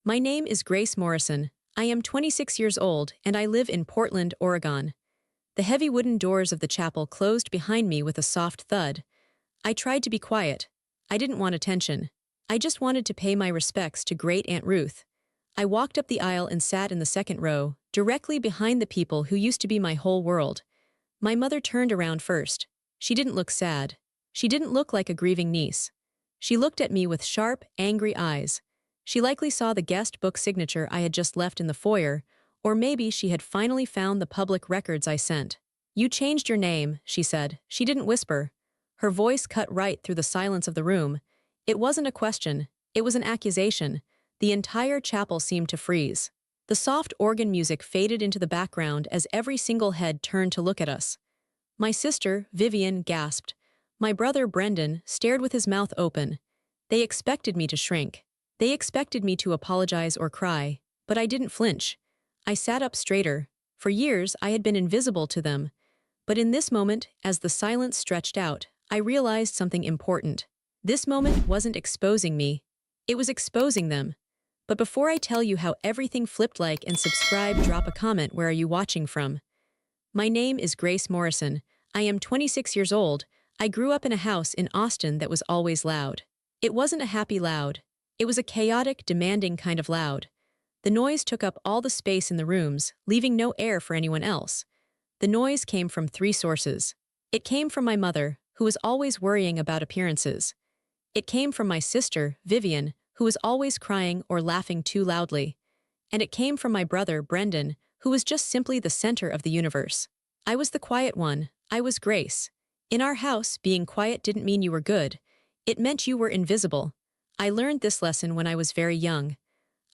My name is Grace Morrison. I am 26 years old and I live in Portland, Oregon. The heavy wooden doors of the chapel closed behind me with a soft thud. I tried to be quiet. I didn't want attention. I just wanted to pay my respects to Great Aunt Ruth. I walked up the aisle and sat in the second row, directly behind the people who used to be my whole world. My mother turned around first. She didn't look sad. She didn't look like a grieving niece. She looked at me with sharp, angry eyes. She likely saw the guest book signature I had just left in the foyer, or maybe she had finally found the public records I sent. "You changed your name," she said. She didn't whisper. Her voice cut right through the silence of the room. It wasn't a question. It was an accusation. The entire chapel seemed to freeze. The soft organ music faded into the background as every single head turned to look at us. My sister, Vivian, gasped. My brother, Brendan, stared with his mouth open. They expected me to shrink. They expected me to apologize or cry, but I didn't flinch. I sat up straighter. For years, I had been invisible to them. But in this moment, as the silence stretched out, I realized something important. This moment wasn't exposing me. It was exposing them. But before I tell you how everything flipped, like and subscribe, drop a comment. Where are you watching from? My name is Grace Morrison. I am 26 years old. I grew up in a house in Austin that was always loud. It wasn't a happy loud. It was a chaotic, demanding kind of loud. The noise took up all the space in the rooms, leaving no air for anyone else. The noise came from three sources. It came from my mother, who was always worrying about appearances. It came from my sister, Vivian, who was always crying or laughing too loudly. And it came from my brother, Brendan, who was just simply the center of the universe. I was the quiet one. I was Grace. In our house, being quiet didn't mean you were good. It meant you were invisible. I learned this lesson when I was very young.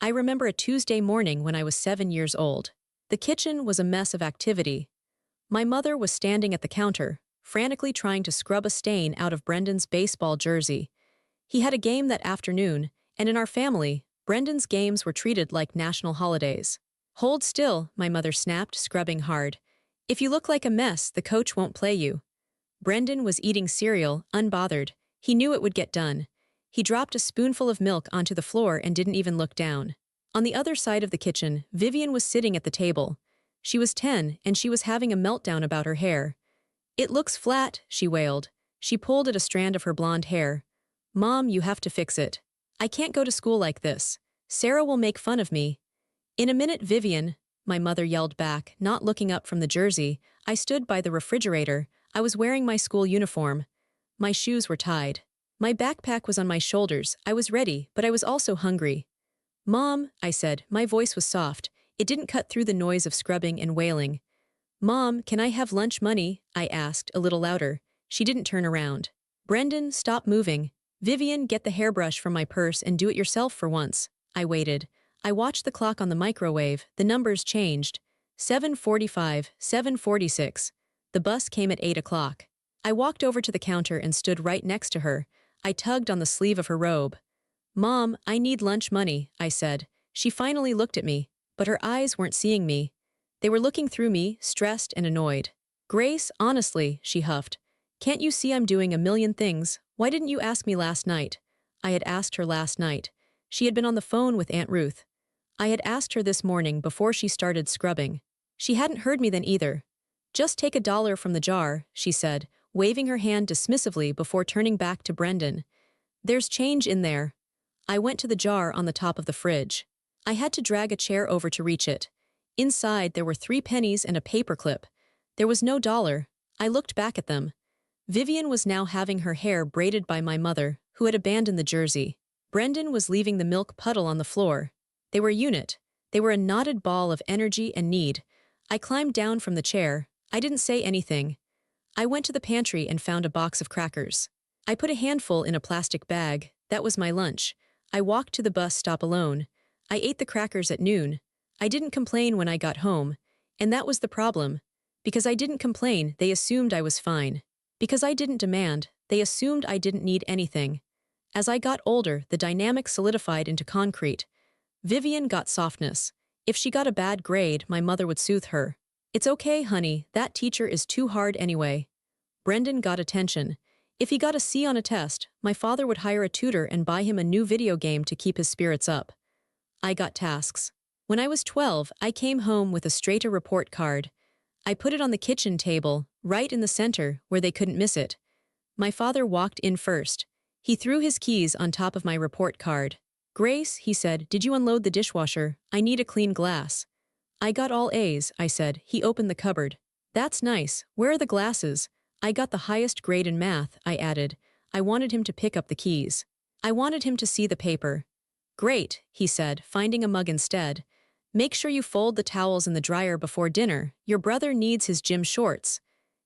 I remember a Tuesday morning when I was 7 years old. The kitchen was a mess of activity. My mother was standing at the counter, frantically trying to scrub a stain out of Brendan's baseball jersey. He had a game that afternoon, and in our family, Brendan's games were treated like national holidays. "Hold still," my mother snapped, scrubbing hard. "If you look like a mess, the coach won't play you." Brendan was eating cereal, unbothered. He knew it would get done. He dropped a spoonful of milk onto the floor and didn't even look down. On the other side of the kitchen, Vivian was sitting at the table. She was 10, and she was having a meltdown about her hair. "It looks flat," she wailed. She pulled at a strand of her blonde hair. "Mom, you have to fix it. I can't go to school like this. Sarah will make fun of me." "In a minute, Vivian," my mother yelled back, not looking up from the jersey. I stood by the refrigerator. I was wearing my school uniform. My shoes were tied. My backpack was on my shoulders. I was ready, but I was also hungry. "Mom," I said. My voice was soft. It didn't cut through the noise of scrubbing and wailing. "Mom, can I have lunch money?" I asked, a little louder. She didn't turn around. "Brendan, stop moving. Vivian, get the hairbrush from my purse and do it yourself for once." I waited. I watched the clock on the microwave. The numbers changed. 7:45, 7:46. The bus came at 8 o'clock. I walked over to the counter and stood right next to her. I tugged on the sleeve of her robe. "Mom, I need lunch money," I said. She finally looked at me, but her eyes weren't seeing me. They were looking through me, stressed and annoyed. "Grace, honestly," she huffed. "Can't you see I'm doing a million things? Why didn't you ask me last night?" I had asked her last night. She had been on the phone with Aunt Ruth. I had asked her this morning before she started scrubbing. She hadn't heard me then either. "Just take $1 from the jar," she said, waving her hand dismissively before turning back to Brendan. "There's change in there." I went to the jar on the top of the fridge. I had to drag a chair over to reach it. Inside, there were 3 pennies and a paperclip. There was no dollar. I looked back at them. Vivian was now having her hair braided by my mother, who had abandoned the jersey. Brendan was leaving the milk puddle on the floor. They were a unit. They were a knotted ball of energy and need. I climbed down from the chair. I didn't say anything. I went to the pantry and found a box of crackers. I put a handful in a plastic bag. That was my lunch. I walked to the bus stop alone. I ate the crackers at noon. I didn't complain when I got home. And that was the problem. Because I didn't complain, they assumed I was fine. Because I didn't demand, they assumed I didn't need anything. As I got older, the dynamic solidified into concrete. Vivian got softness. If she got a bad grade, my mother would soothe her. "It's okay, honey, that teacher is too hard anyway." Brendan got attention. If he got a C on a test, my father would hire a tutor and buy him a new video game to keep his spirits up. I got tasks. When I was 12, I came home with a straighter report card. I put it on the kitchen table, right in the center, where they couldn't miss it. My father walked in first. He threw his keys on top of my report card. "Grace," he said, "did you unload the dishwasher? I need a clean glass." "I got all A's," I said. He opened the cupboard. "That's nice. Where are the glasses?" "I got the highest grade in math," I added. I wanted him to pick up the keys. I wanted him to see the paper. "Great," he said, finding a mug instead. "Make sure you fold the towels in the dryer before dinner. Your brother needs his gym shorts."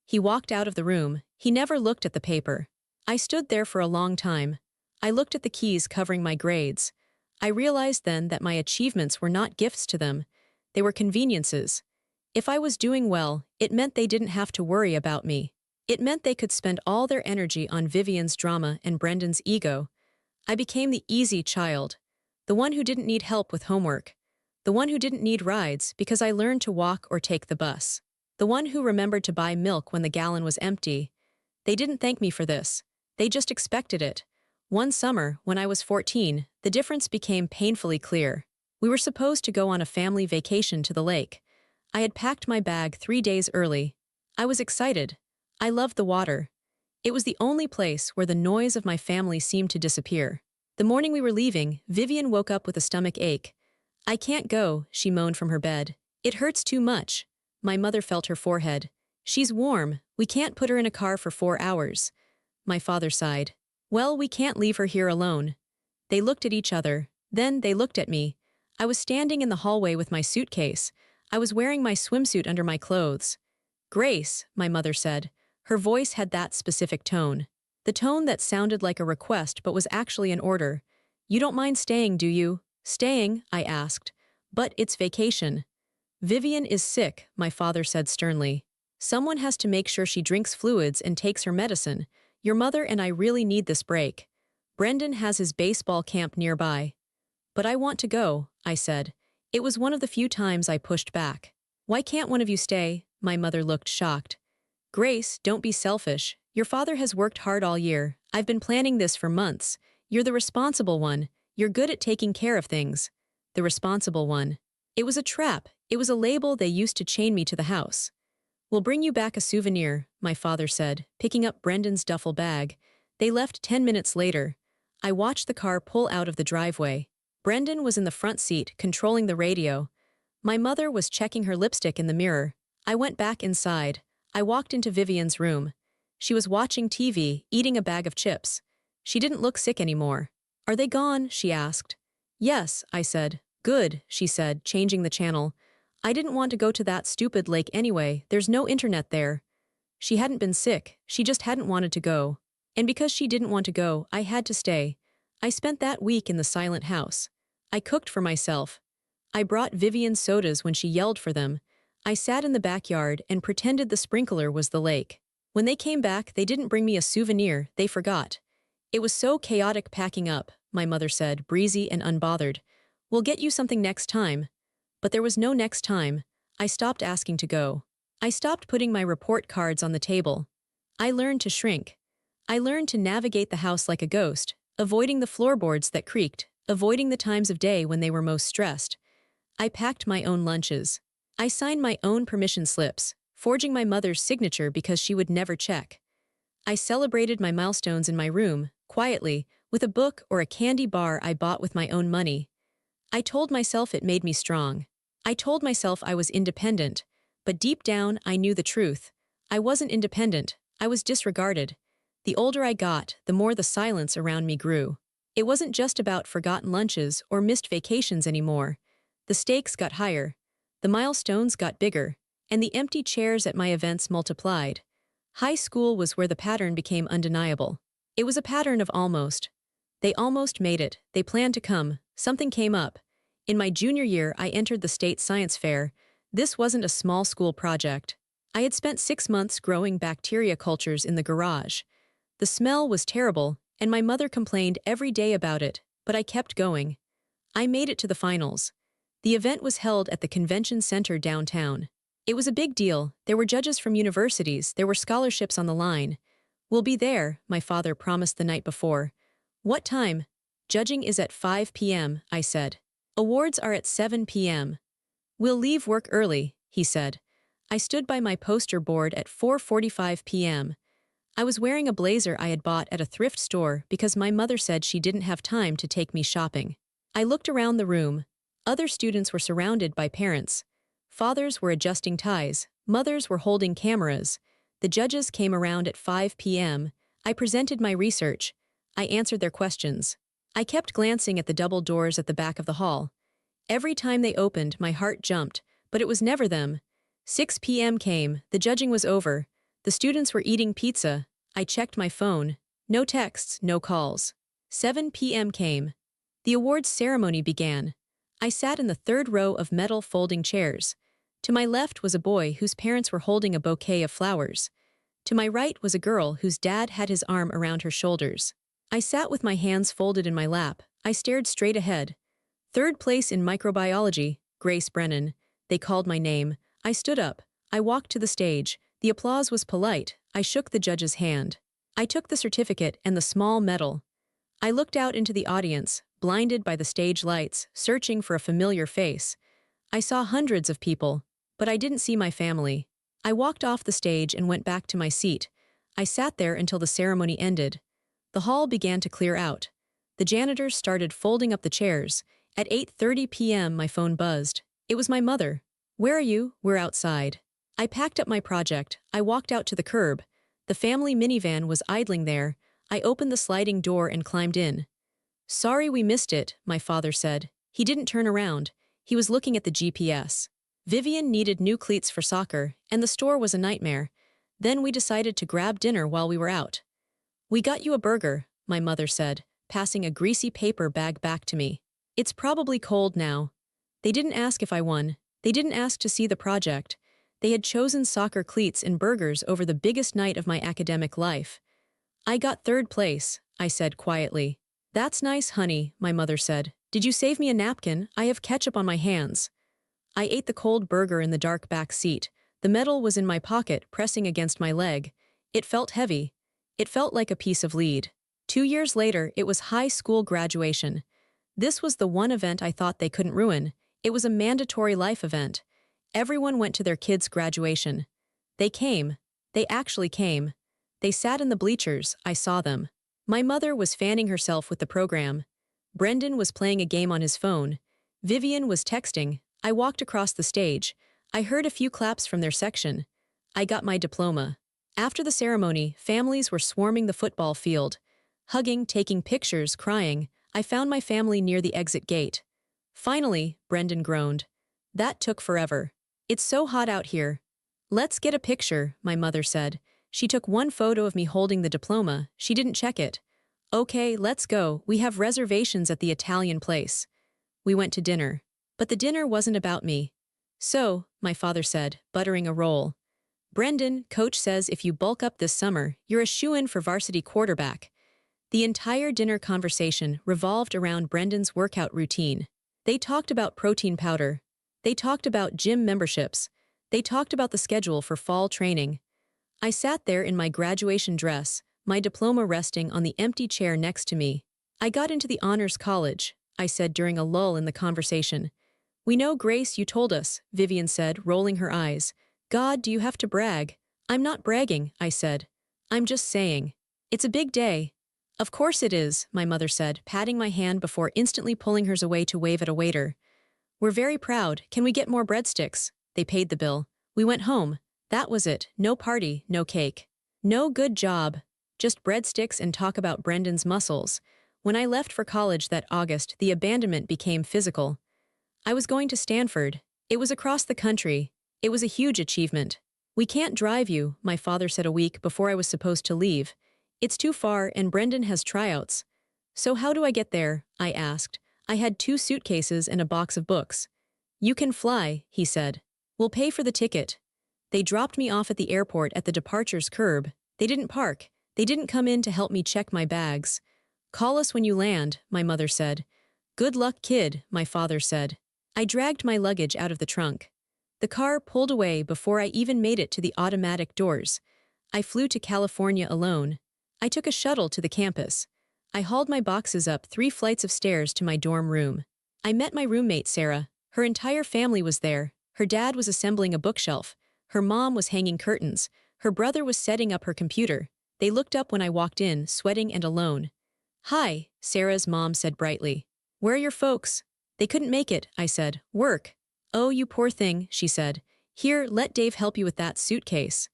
He walked out of the room. He never looked at the paper. I stood there for a long time. I looked at the keys covering my grades. I realized then that my achievements were not gifts to them. They were conveniences. If I was doing well, it meant they didn't have to worry about me. It meant they could spend all their energy on Vivian's drama and Brendan's ego. I became the easy child, the one who didn't need help with homework, the one who didn't need rides because I learned to walk or take the bus, the one who remembered to buy milk when the gallon was empty. They didn't thank me for this. They just expected it. One summer, when I was 14, the difference became painfully clear. We were supposed to go on a family vacation to the lake. I had packed my bag 3 days early. I was excited. I loved the water. It was the only place where the noise of my family seemed to disappear. The morning we were leaving, Vivian woke up with a stomach ache. "I can't go," she moaned from her bed. "It hurts too much." My mother felt her forehead. "She's warm. We can't put her in a car for 4 hours." My father sighed. "Well, we can't leave her here alone." They looked at each other. Then they looked at me. I was standing in the hallway with my suitcase. I was wearing my swimsuit under my clothes. "Grace," my mother said. Her voice had that specific tone. The tone that sounded like a request but was actually an order. "You don't mind staying, do you?" "Staying?" I asked. "But it's vacation." "Vivian is sick," my father said sternly. "Someone has to make sure she drinks fluids and takes her medicine. Your mother and I really need this break. Brendan has his baseball camp nearby." "But I want to go," I said. It was one of the few times I pushed back. "Why can't one of you stay?" My mother looked shocked. "Grace, don't be selfish. Your father has worked hard all year. I've been planning this for months. You're the responsible one. You're good at taking care of things." The responsible one. It was a trap. It was a label they used to chain me to the house. "We'll bring you back a souvenir," my father said, picking up Brendan's duffel bag. They left 10 minutes later. I watched the car pull out of the driveway. Brendan was in the front seat, controlling the radio. My mother was checking her lipstick in the mirror. I went back inside. I walked into Vivian's room. She was watching TV, eating a bag of chips. She didn't look sick anymore. "Are they gone?" she asked. "Yes," I said. "Good," she said, changing the channel. "I didn't want to go to that stupid lake anyway. There's no internet there." She hadn't been sick, she just hadn't wanted to go. And because she didn't want to go, I had to stay. I spent that week in the silent house. I cooked for myself. I brought Vivian sodas when she yelled for them. I sat in the backyard and pretended the sprinkler was the lake. When they came back, they didn't bring me a souvenir, they forgot. "It was so chaotic packing up," my mother said, breezy and unbothered. "We'll get you something next time." But there was no next time. I stopped asking to go. I stopped putting my report cards on the table. I learned to shrink. I learned to navigate the house like a ghost, avoiding the floorboards that creaked, avoiding the times of day when they were most stressed. I packed my own lunches. I signed my own permission slips, forging my mother's signature because she would never check. I celebrated my milestones in my room, quietly, with a book or a candy bar I bought with my own money. I told myself it made me strong. I told myself I was independent, but deep down I knew the truth. I wasn't independent, I was disregarded. The older I got, the more the silence around me grew. It wasn't just about forgotten lunches or missed vacations anymore. The stakes got higher. The milestones got bigger, and the empty chairs at my events multiplied. High school was where the pattern became undeniable. It was a pattern of almost. They almost made it, they planned to come, something came up. In my junior year, I entered the state science fair. This wasn't a small school project. I had spent 6 months growing bacteria cultures in the garage. The smell was terrible, and my mother complained every day about it, but I kept going. I made it to the finals. The event was held at the convention center downtown. It was a big deal. There were judges from universities, there were scholarships on the line. "We'll be there," my father promised the night before. "What time?" "Judging is at 5 p.m., I said. Awards are at 7 p.m. We'll leave work early, he said. I stood by my poster board at 4:45 p.m. I was wearing a blazer I had bought at a thrift store because my mother said she didn't have time to take me shopping. I looked around the room. Other students were surrounded by parents. Fathers were adjusting ties. Mothers were holding cameras. The judges came around at 5 p.m. I presented my research. I answered their questions. I kept glancing at the double doors at the back of the hall. Every time they opened, my heart jumped, but it was never them. 6 p.m. came, the judging was over. The students were eating pizza. I checked my phone. No texts, no calls. 7 p.m. came. The awards ceremony began. I sat in the third row of metal folding chairs. To my left was a boy whose parents were holding a bouquet of flowers. To my right was a girl whose dad had his arm around her shoulders. I sat with my hands folded in my lap. I stared straight ahead. Third place in microbiology, Grace Brennan. They called my name. I stood up. I walked to the stage. The applause was polite. I shook the judge's hand. I took the certificate and the small medal. I looked out into the audience, blinded by the stage lights, searching for a familiar face. I saw hundreds of people, but I didn't see my family. I walked off the stage and went back to my seat. I sat there until the ceremony ended. The hall began to clear out. The janitors started folding up the chairs. At 8:30 p.m. my phone buzzed. It was my mother. "Where are you?" "We're outside." I packed up my project. I walked out to the curb. The family minivan was idling there. I opened the sliding door and climbed in. "Sorry we missed it," my father said. He didn't turn around. He was looking at the GPS. Vivian needed new cleats for soccer, and the store was a nightmare. Then we decided to grab dinner while we were out. "We got you a burger," my mother said, passing a greasy paper bag back to me. "It's probably cold now." They didn't ask if I won. They didn't ask to see the project. They had chosen soccer cleats and burgers over the biggest night of my academic life. "I got third place," I said quietly. "That's nice, honey," my mother said. "Did you save me a napkin? I have ketchup on my hands." I ate the cold burger in the dark back seat. The medal was in my pocket, pressing against my leg. It felt heavy. It felt like a piece of lead. 2 years later, it was high school graduation. This was the one event I thought they couldn't ruin. It was a mandatory life event. Everyone went to their kids' graduation. They came. They actually came. They sat in the bleachers. I saw them. My mother was fanning herself with the program. Brendan was playing a game on his phone. Vivian was texting. I walked across the stage. I heard a few claps from their section. I got my diploma. After the ceremony, families were swarming the football field. Hugging, taking pictures, crying. I found my family near the exit gate. "Finally," Brendan groaned. "That took forever. It's so hot out here." "Let's get a picture," my mother said. She took one photo of me holding the diploma. She didn't check it. "Okay, let's go. We have reservations at the Italian place." We went to dinner. But the dinner wasn't about me. "So," my father said, buttering a roll. "Brendan, coach says if you bulk up this summer, you're a shoo-in for varsity quarterback." The entire dinner conversation revolved around Brendan's workout routine. They talked about protein powder. They talked about gym memberships. They talked about the schedule for fall training. I sat there in my graduation dress, my diploma resting on the empty chair next to me. "I got into the honors college," I said during a lull in the conversation. "We know, Grace, you told us," Vivian said, rolling her eyes. "God, do you have to brag?" "I'm not bragging," I said. "I'm just saying. It's a big day." "Of course it is," my mother said, patting my hand before instantly pulling hers away to wave at a waiter. "We're very proud. Can we get more breadsticks?" They paid the bill. We went home. That was it. No party, no cake. No good job. Just breadsticks and talk about Brendan's muscles. When I left for college that August, the abandonment became physical. I was going to Stanford. It was across the country. It was a huge achievement. "We can't drive you," my father said a week before I was supposed to leave. "It's too far and Brendan has tryouts." "So how do I get there?" I asked. I had 2 suitcases and a box of books. "You can fly," he said. "We'll pay for the ticket." They dropped me off at the airport at the departures curb. They didn't park. They didn't come in to help me check my bags. "Call us when you land," my mother said. "Good luck, kid," my father said. I dragged my luggage out of the trunk. The car pulled away before I even made it to the automatic doors. I flew to California alone. I took a shuttle to the campus. I hauled my boxes up 3 flights of stairs to my dorm room. I met my roommate, Sarah. Her entire family was there. Her dad was assembling a bookshelf. Her mom was hanging curtains. Her brother was setting up her computer. They looked up when I walked in, sweating and alone. "Hi," Sarah's mom said brightly. "Where are your folks?" "They couldn't make it," I said. "Work." "Oh, you poor thing," she said. "Here, let Dave help you with that suitcase."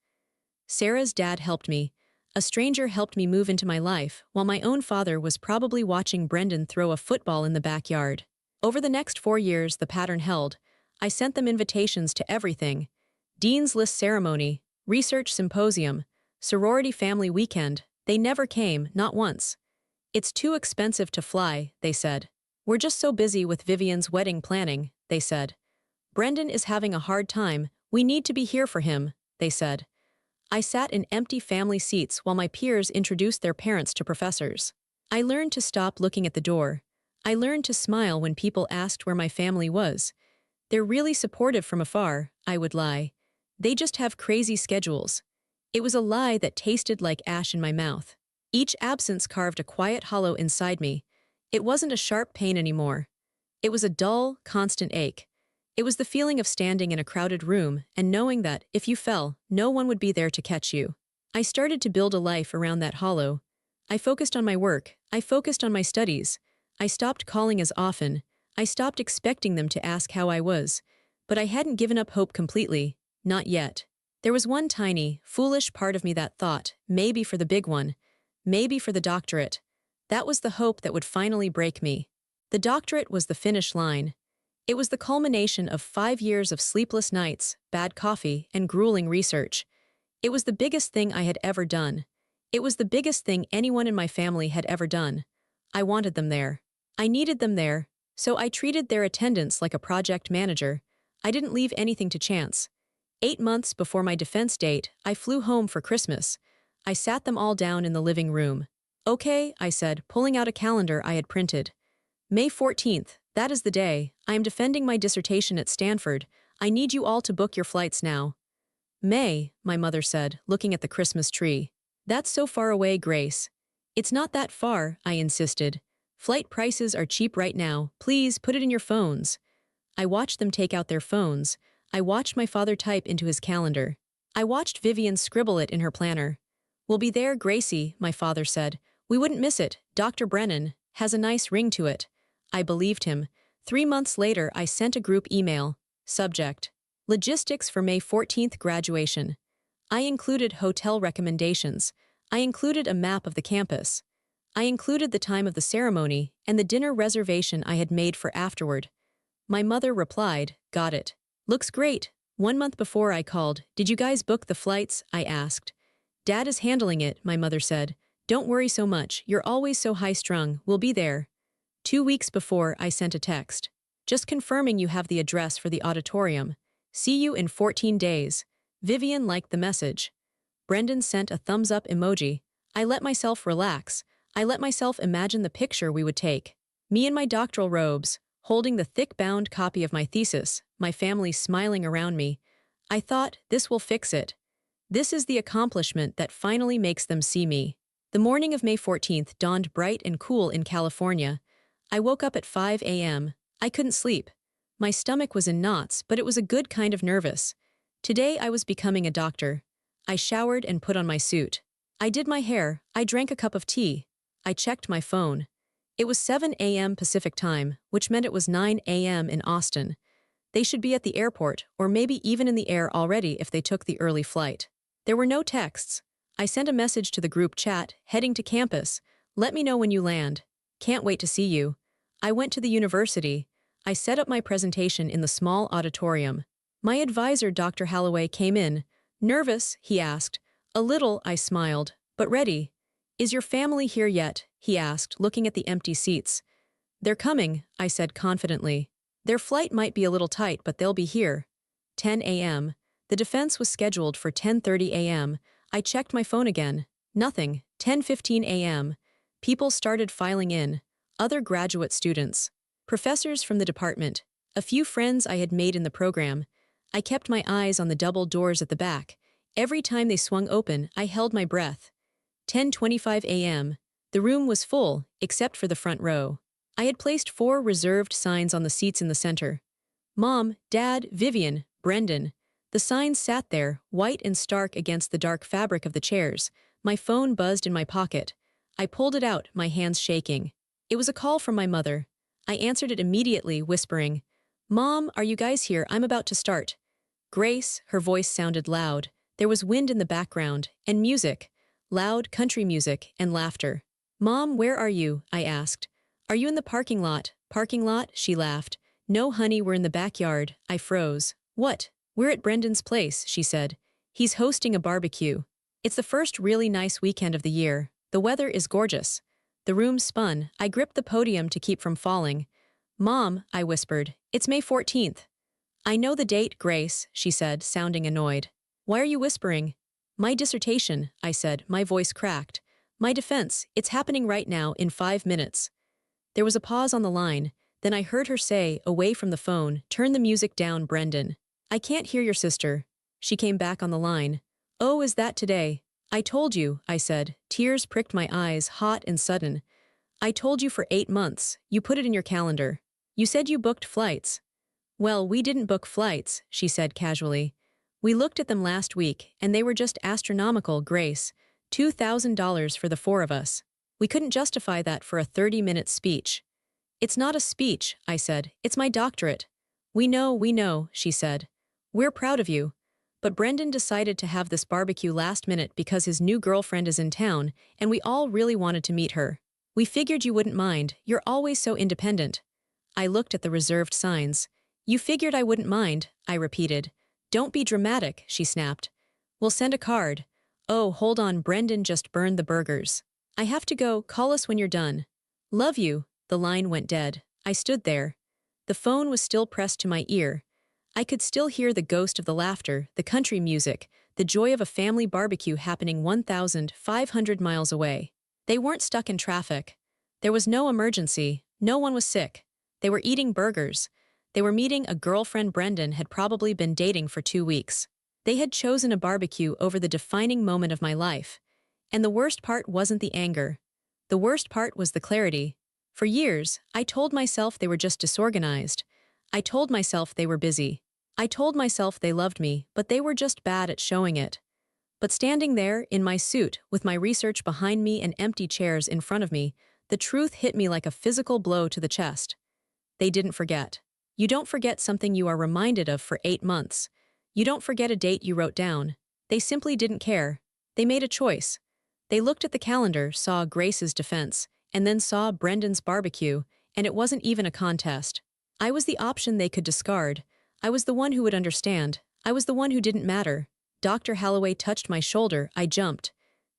Sarah's dad helped me. A stranger helped me move into my life, while my own father was probably watching Brendan throw a football in the backyard. Over the next 4 years, the pattern held. I sent them invitations to everything: Dean's List ceremony, research symposium, sorority family weekend. They never came, not once. "It's too expensive to fly," they said. "We're just so busy with Vivian's wedding planning," they said. "Brendan is having a hard time. We need to be here for him," they said. I sat in empty family seats while my peers introduced their parents to professors. I learned to stop looking at the door. I learned to smile when people asked where my family was. "They're really supportive from afar," I would lie. "They just have crazy schedules." It was a lie that tasted like ash in my mouth. Each absence carved a quiet hollow inside me. It wasn't a sharp pain anymore. It was a dull, constant ache. It was the feeling of standing in a crowded room and knowing that, if you fell, no one would be there to catch you. I started to build a life around that hollow. I focused on my work. I focused on my studies. I stopped calling as often. I stopped expecting them to ask how I was. But I hadn't given up hope completely. Not yet. There was one tiny, foolish part of me that thought, maybe for the big one. Maybe for the doctorate. That was the hope that would finally break me. The doctorate was the finish line. It was the culmination of 5 years of sleepless nights, bad coffee, and grueling research. It was the biggest thing I had ever done. It was the biggest thing anyone in my family had ever done. I wanted them there. I needed them there, so I treated their attendance like a project manager. I didn't leave anything to chance. 8 months before my defense date, I flew home for Christmas. I sat them all down in the living room. "Okay," I said, pulling out a calendar I had printed. "May 14th, that is the day. I am defending my dissertation at Stanford. I need you all to book your flights now." "May," my mother said, looking at the Christmas tree. "That's so far away, Grace." "It's not that far," I insisted. "Flight prices are cheap right now. Please put it in your phones." I watched them take out their phones. I watched my father type into his calendar. I watched Vivian scribble it in her planner. "We'll be there, Gracie," my father said. "We wouldn't miss it. Dr. Brennan has a nice ring to it." I believed him. 3 months later, I sent a group email. Subject: Logistics for May 14th graduation. I included hotel recommendations. I included a map of the campus. I included the time of the ceremony and the dinner reservation I had made for afterward. My mother replied, "Got it. Looks great." 1 month before I called, "Did you guys book the flights?" I asked. "Dad is handling it," my mother said. "Don't worry so much. You're always so high-strung. We'll be there." 2 weeks before, I sent a text. "Just confirming you have the address for the auditorium. See you in 14 days. Vivian liked the message. Brendan sent a thumbs-up emoji. I let myself relax. I let myself imagine the picture we would take. Me in my doctoral robes, holding the thick-bound copy of my thesis, my family smiling around me. I thought, this will fix it. This is the accomplishment that finally makes them see me. The morning of May 14th dawned bright and cool in California. I woke up at 5 a.m. I couldn't sleep. My stomach was in knots, but it was a good kind of nervous. Today I was becoming a doctor. I showered and put on my suit. I did my hair. I drank a cup of tea. I checked my phone. It was 7 a.m. Pacific time, which meant it was 9 a.m. in Austin. They should be at the airport, or maybe even in the air already if they took the early flight. There were no texts. I sent a message to the group chat, heading to campus. "Let me know when you land. Can't wait to see you." I went to the university. I set up my presentation in the small auditorium. My advisor, Dr. Holloway, came in. "Nervous?" he asked. "A little," I smiled, "but ready." "Is your family here yet?" he asked, looking at the empty seats. "They're coming," I said confidently. "Their flight might be a little tight, but they'll be here." 10 a.m. The defense was scheduled for 10:30 a.m. I checked my phone again. Nothing. 10:15 a.m. People started filing in. Other graduate students. Professors from the department. A few friends I had made in the program. I kept my eyes on the double doors at the back. Every time they swung open, I held my breath. 10:25 a.m. The room was full, except for the front row. I had placed 4 reserved signs on the seats in the center. Mom, Dad, Vivian, Brendan. The signs sat there, white and stark against the dark fabric of the chairs. My phone buzzed in my pocket. I pulled it out, my hands shaking. It was a call from my mother. I answered it immediately, whispering, "Mom, are you guys here? I'm about to start." Grace, her voice sounded loud. There was wind in the background, and music. Loud country music, and laughter. "Mom, where are you?" I asked. "Are you in the parking lot?" "Parking lot?" She laughed. "No, honey, we're in the backyard." I froze. "What?" "We're at Brendan's place," she said. "He's hosting a barbecue. It's the first really nice weekend of the year. The weather is gorgeous." The room spun. I gripped the podium to keep from falling. "Mom," I whispered, "it's May 14th. "I know the date, Grace," she said, sounding annoyed. "Why are you whispering?" "My dissertation," I said, my voice cracked. "My defense, it's happening right now, in 5 minutes." There was a pause on the line. Then I heard her say, away from the phone, "Turn the music down, Brendan. I can't hear your sister." She came back on the line. "Oh, is that today?" "I told you," I said. Tears pricked my eyes, hot and sudden. "I told you for 8 months. You put it in your calendar. You said you booked flights." "Well, we didn't book flights," she said casually. "We looked at them last week, and they were just astronomical, Grace. $2,000 for the 4 of us. We couldn't justify that for a 30-minute speech." "It's not a speech," I said. "It's my doctorate." We know," she said. "We're proud of you." But Brendan decided to have this barbecue last minute because his new girlfriend is in town, and we all really wanted to meet her. "We figured you wouldn't mind. You're always so independent." I looked at the reserved signs. "You figured I wouldn't mind," I repeated. "Don't be dramatic," she snapped. "We'll send a card." "Oh, hold on, Brendan just burned the burgers. I have to go, call us when you're done." "Love you." The line went dead. I stood there. The phone was still pressed to my ear. I could still hear the ghost of the laughter, the country music, the joy of a family barbecue happening 1,500 miles away. They weren't stuck in traffic. There was no emergency. No one was sick. They were eating burgers. They were meeting a girlfriend Brendan had probably been dating for 2 weeks. They had chosen a barbecue over the defining moment of my life. And the worst part wasn't the anger. The worst part was the clarity. For years, I told myself they were just disorganized. I told myself they were busy. I told myself they loved me, but they were just bad at showing it. But standing there, in my suit, with my research behind me and empty chairs in front of me, the truth hit me like a physical blow to the chest. They didn't forget. You don't forget something you are reminded of for 8 months. You don't forget a date you wrote down. They simply didn't care. They made a choice. They looked at the calendar, saw Grace's defense, and then saw Brendan's barbecue, and it wasn't even a contest. I was the option they could discard. I was the one who would understand. I was the one who didn't matter. Dr. Holloway touched my shoulder. I jumped.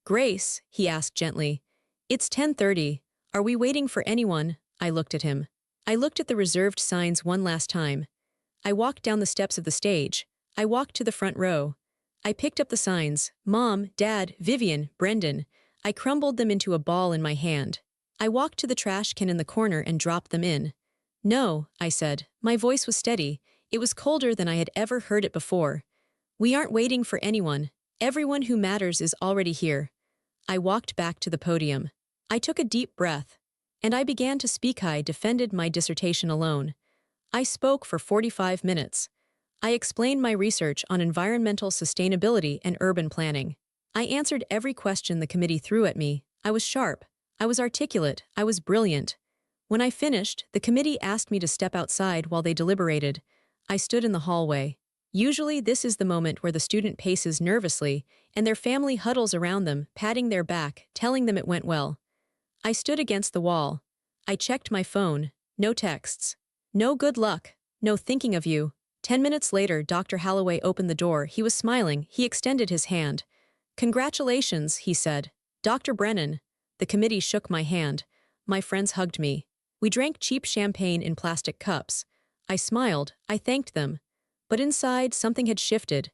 "Grace," he asked gently. "It's 10:30. Are we waiting for anyone?" I looked at him. I looked at the reserved signs one last time. I walked down the steps of the stage. I walked to the front row. I picked up the signs. Mom, Dad, Vivian, Brendan. I crumbled them into a ball in my hand. I walked to the trash can in the corner and dropped them in. "No," I said. My voice was steady. It was colder than I had ever heard it before. "We aren't waiting for anyone. Everyone who matters is already here." I walked back to the podium. I took a deep breath. And I began to speak. I defended my dissertation alone. I spoke for 45 minutes. I explained my research on environmental sustainability and urban planning. I answered every question the committee threw at me. I was sharp. I was articulate. I was brilliant. When I finished, the committee asked me to step outside while they deliberated. I stood in the hallway. Usually this is the moment where the student paces nervously, and their family huddles around them, patting their back, telling them it went well. I stood against the wall. I checked my phone. No texts. No good luck. No thinking of you. 10 minutes later, Dr. Holloway opened the door. He was smiling. He extended his hand. "Congratulations," he said. "Dr. Brennan." The committee shook my hand. My friends hugged me. We drank cheap champagne in plastic cups. I smiled. I thanked them. But inside, something had shifted.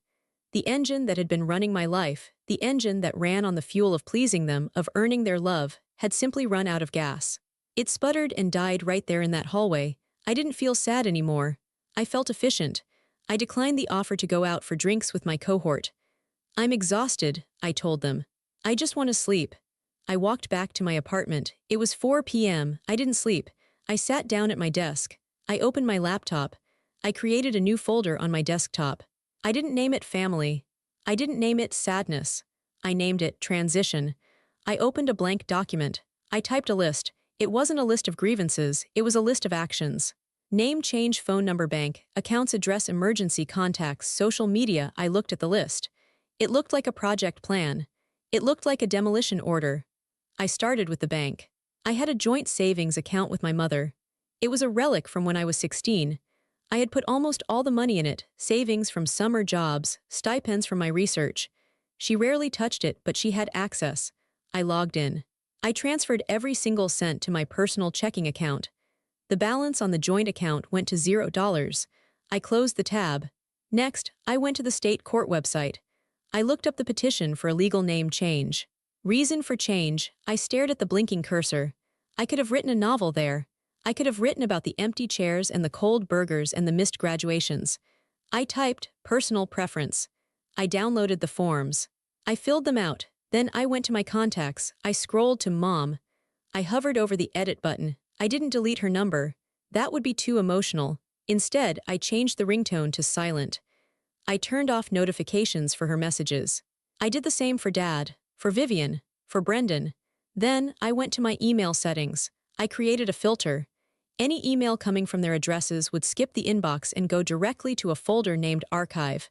The engine that had been running my life, the engine that ran on the fuel of pleasing them, of earning their love, had simply run out of gas. It sputtered and died right there in that hallway. I didn't feel sad anymore. I felt efficient. I declined the offer to go out for drinks with my cohort. "I'm exhausted," I told them. "I just want to sleep." I walked back to my apartment. It was 4 p.m. I didn't sleep. I sat down at my desk. I opened my laptop. I created a new folder on my desktop. I didn't name it family. I didn't name it sadness. I named it transition. I opened a blank document. I typed a list. It wasn't a list of grievances, it was a list of actions. Name, change, phone number, bank, accounts, address, emergency contacts, social media. I looked at the list. It looked like a project plan. It looked like a demolition order. I started with the bank. I had a joint savings account with my mother. It was a relic from when I was 16. I had put almost all the money in it, savings from summer jobs, stipends from my research. She rarely touched it, but she had access. I logged in. I transferred every single cent to my personal checking account. The balance on the joint account went to $0. I closed the tab. Next, I went to the state court website. I looked up the petition for a legal name change. Reason for change, I stared at the blinking cursor. I could have written a novel there. I could have written about the empty chairs and the cold burgers and the missed graduations. I typed, personal preference. I downloaded the forms. I filled them out. Then I went to my contacts. I scrolled to Mom. I hovered over the edit button. I didn't delete her number. That would be too emotional. Instead, I changed the ringtone to silent. I turned off notifications for her messages. I did the same for Dad, for Vivian, for Brendan. Then, I went to my email settings. I created a filter. Any email coming from their addresses would skip the inbox and go directly to a folder named Archive.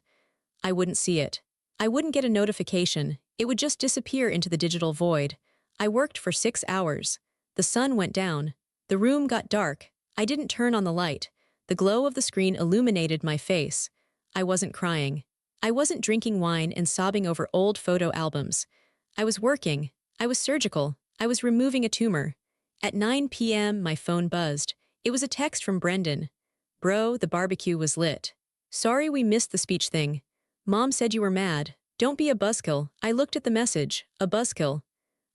I wouldn't see it. I wouldn't get a notification. It would just disappear into the digital void. I worked for 6 hours. The sun went down. The room got dark. I didn't turn on the light. The glow of the screen illuminated my face. I wasn't crying. I wasn't drinking wine and sobbing over old photo albums. I was working. I was surgical. I was removing a tumor. At 9 p.m., my phone buzzed. It was a text from Brendan. Bro, the barbecue was lit. Sorry we missed the speech thing. Mom said you were mad. Don't be a buzzkill. I looked at the message. A buzzkill.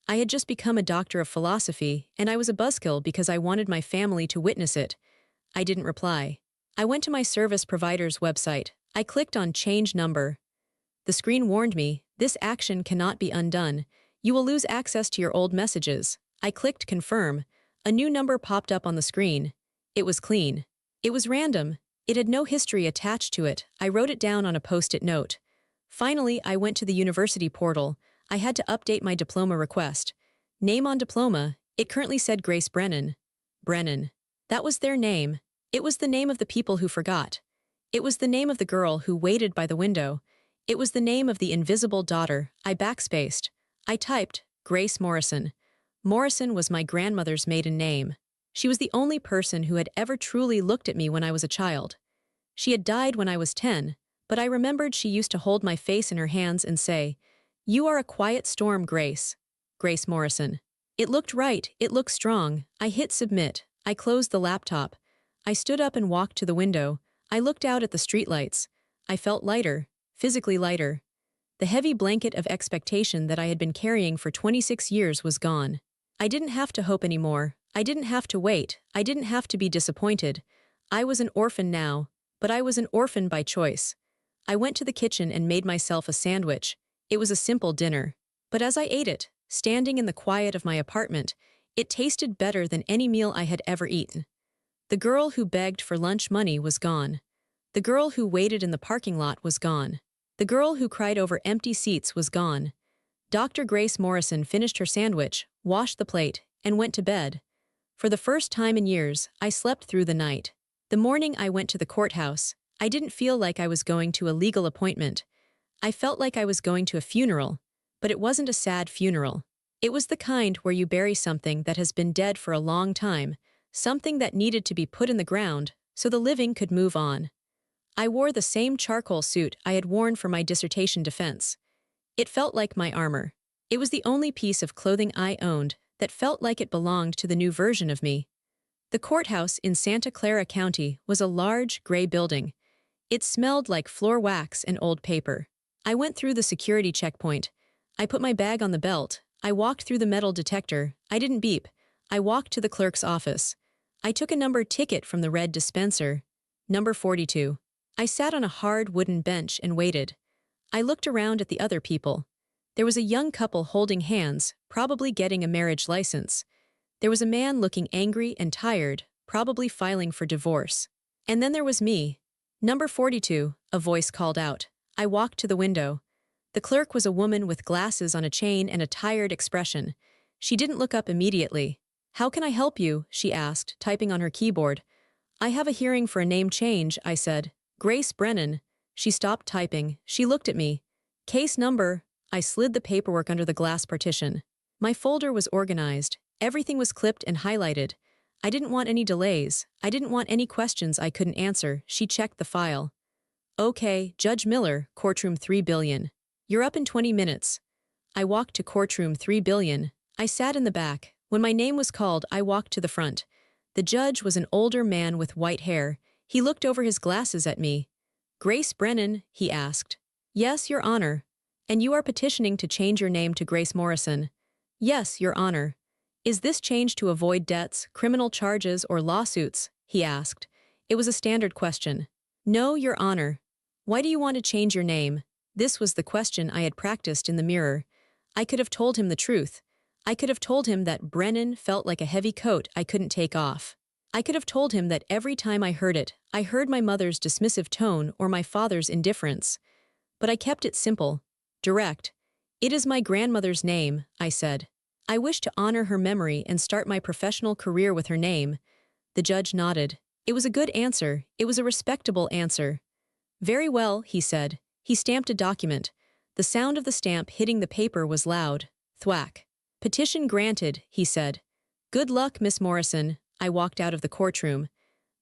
I had just become a doctor of philosophy, and I was a buzzkill because I wanted my family to witness it. I didn't reply. I went to my service provider's website. I clicked on Change Number. The screen warned me, this action cannot be undone. You will lose access to your old messages. I clicked Confirm. A new number popped up on the screen. It was clean. It was random. It had no history attached to it. I wrote it down on a post-it note. Finally, I went to the university portal. I had to update my diploma request. Name on diploma, it currently said Grace Brennan. Brennan. That was their name. It was the name of the people who forgot. It was the name of the girl who waited by the window. It was the name of the invisible daughter. I backspaced. I typed, Grace Morrison. Morrison was my grandmother's maiden name. She was the only person who had ever truly looked at me when I was a child. She had died when I was 10, but I remembered she used to hold my face in her hands and say, "You are a quiet storm, Grace." Grace Morrison. It looked right, it looked strong. I hit submit. I closed the laptop. I stood up and walked to the window. I looked out at the streetlights. I felt lighter, physically lighter. The heavy blanket of expectation that I had been carrying for 26 years was gone. I didn't have to hope anymore. I didn't have to wait. I didn't have to be disappointed. I was an orphan now, but I was an orphan by choice. I went to the kitchen and made myself a sandwich. It was a simple dinner. But as I ate it, standing in the quiet of my apartment, it tasted better than any meal I had ever eaten. The girl who begged for lunch money was gone. The girl who waited in the parking lot was gone. The girl who cried over empty seats was gone. Dr. Grace Morrison finished her sandwich, washed the plate, and went to bed. For the first time in years, I slept through the night. The morning I went to the courthouse, I didn't feel like I was going to a legal appointment. I felt like I was going to a funeral, but it wasn't a sad funeral. It was the kind where you bury something that has been dead for a long time, something that needed to be put in the ground so the living could move on. I wore the same charcoal suit I had worn for my dissertation defense. It felt like my armor. It was the only piece of clothing I owned that felt like it belonged to the new version of me. The courthouse in Santa Clara County was a large, gray building. It smelled like floor wax and old paper. I went through the security checkpoint. I put my bag on the belt. I walked through the metal detector. I didn't beep. I walked to the clerk's office. I took a numbered ticket from the red dispenser. Number 42. I sat on a hard wooden bench and waited. I looked around at the other people. There was a young couple holding hands, probably getting a marriage license. There was a man looking angry and tired, probably filing for divorce. And then there was me. Number 42, a voice called out. I walked to the window. The clerk was a woman with glasses on a chain and a tired expression. She didn't look up immediately. How can I help you? She asked, typing on her keyboard. I have a hearing for a name change, I said. Grace Brennan. She stopped typing. She looked at me. Case number. I slid the paperwork under the glass partition. My folder was organized. Everything was clipped and highlighted. I didn't want any delays. I didn't want any questions I couldn't answer. She checked the file. Okay, Judge Miller, courtroom 3 billion. You're up in 20 minutes. I walked to courtroom 3 billion. I sat in the back. When my name was called, I walked to the front. The judge was an older man with white hair. He looked over his glasses at me. Grace Brennan, he asked. Yes, Your Honor. And you are petitioning to change your name to Grace Morrison. Yes, Your Honor. Is this change to avoid debts, criminal charges, or lawsuits? He asked. It was a standard question. No, Your Honor. Why do you want to change your name? This was the question I had practiced in the mirror. I could have told him the truth. I could have told him that Brennan felt like a heavy coat I couldn't take off. I could have told him that every time I heard it, I heard my mother's dismissive tone or my father's indifference. But I kept it simple, direct. It is my grandmother's name, I said. I wish to honor her memory and start my professional career with her name. The judge nodded. It was a good answer. It was a respectable answer. Very well, he said. He stamped a document. The sound of the stamp hitting the paper was loud. Thwack. Petition granted, he said. Good luck, Miss Morrison. I walked out of the courtroom.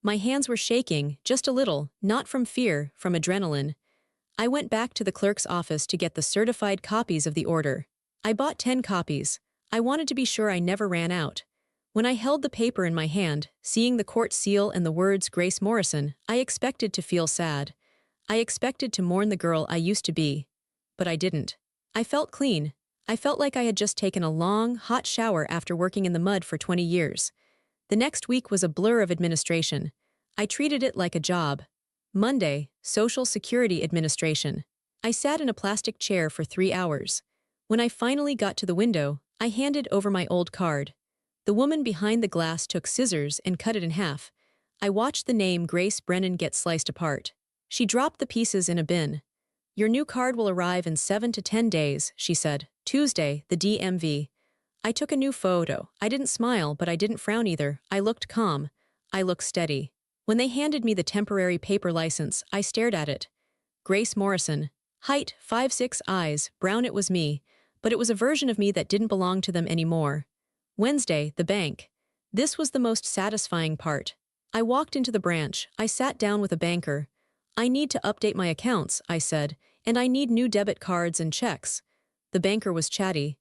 My hands were shaking, just a little, not from fear, from adrenaline. I went back to the clerk's office to get the certified copies of the order. I bought 10 copies. I wanted to be sure I never ran out. When I held the paper in my hand, seeing the court seal and the words Grace Morrison, I expected to feel sad. I expected to mourn the girl I used to be. But I didn't. I felt clean. I felt like I had just taken a long, hot shower after working in the mud for 20 years. The next week was a blur of administration. I treated it like a job. Monday, Social Security Administration. I sat in a plastic chair for 3 hours. When I finally got to the window, I handed over my old card. The woman behind the glass took scissors and cut it in half. I watched the name Grace Brennan get sliced apart. She dropped the pieces in a bin. Your new card will arrive in 7 to 10 days, she said. Tuesday, the DMV. I took a new photo. I didn't smile, but I didn't frown either. I looked calm. I looked steady. When they handed me the temporary paper license, I stared at it. Grace Morrison. Height, 5'6", eyes, brown. It was me. But it was a version of me that didn't belong to them anymore. Wednesday, the bank. This was the most satisfying part. I walked into the branch. I sat down with a banker. I need to update my accounts, I said, and I need new debit cards and checks. The banker was chatty.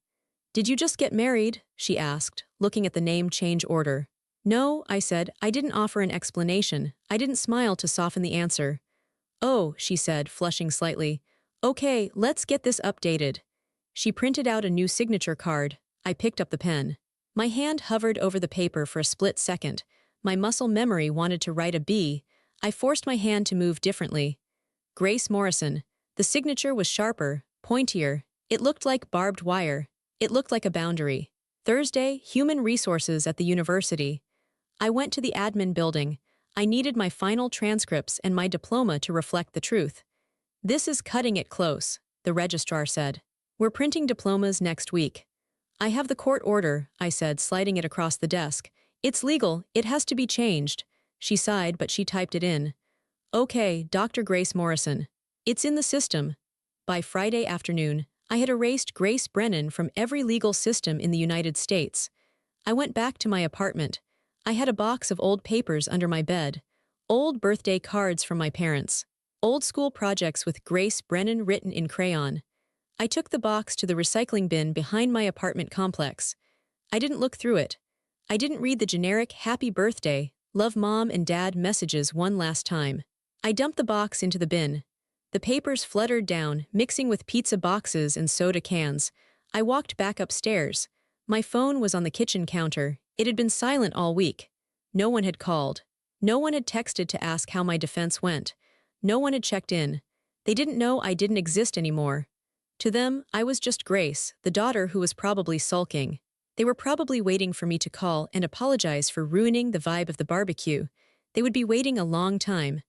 Did you just get married? She asked, looking at the name change order. No, I said. I didn't offer an explanation. I didn't smile to soften the answer. Oh, she said, flushing slightly. Okay, let's get this updated. She printed out a new signature card. I picked up the pen. My hand hovered over the paper for a split second. My muscle memory wanted to write a B. I forced my hand to move differently. Grace Morrison. The signature was sharper, pointier. It looked like barbed wire. It looked like a boundary. Thursday, Human Resources at the university. I went to the admin building. I needed my final transcripts and my diploma to reflect the truth. This is cutting it close, the registrar said. We're printing diplomas next week. I have the court order, I said, sliding it across the desk. It's legal. It has to be changed. She sighed, but she typed it in. Okay, Dr. Grace Morrison. It's in the system. By Friday afternoon, I had erased Grace Brennan from every legal system in the United States. I went back to my apartment. I had a box of old papers under my bed. Old birthday cards from my parents. Old school projects with Grace Brennan written in crayon. I took the box to the recycling bin behind my apartment complex. I didn't look through it. I didn't read the generic happy birthday, love mom and dad messages one last time. I dumped the box into the bin. The papers fluttered down, mixing with pizza boxes and soda cans. I walked back upstairs. My phone was on the kitchen counter. It had been silent all week. No one had called. No one had texted to ask how my defense went. No one had checked in. They didn't know I didn't exist anymore. To them, I was just Grace, the daughter who was probably sulking. They were probably waiting for me to call and apologize for ruining the vibe of the barbecue. They would be waiting a long time.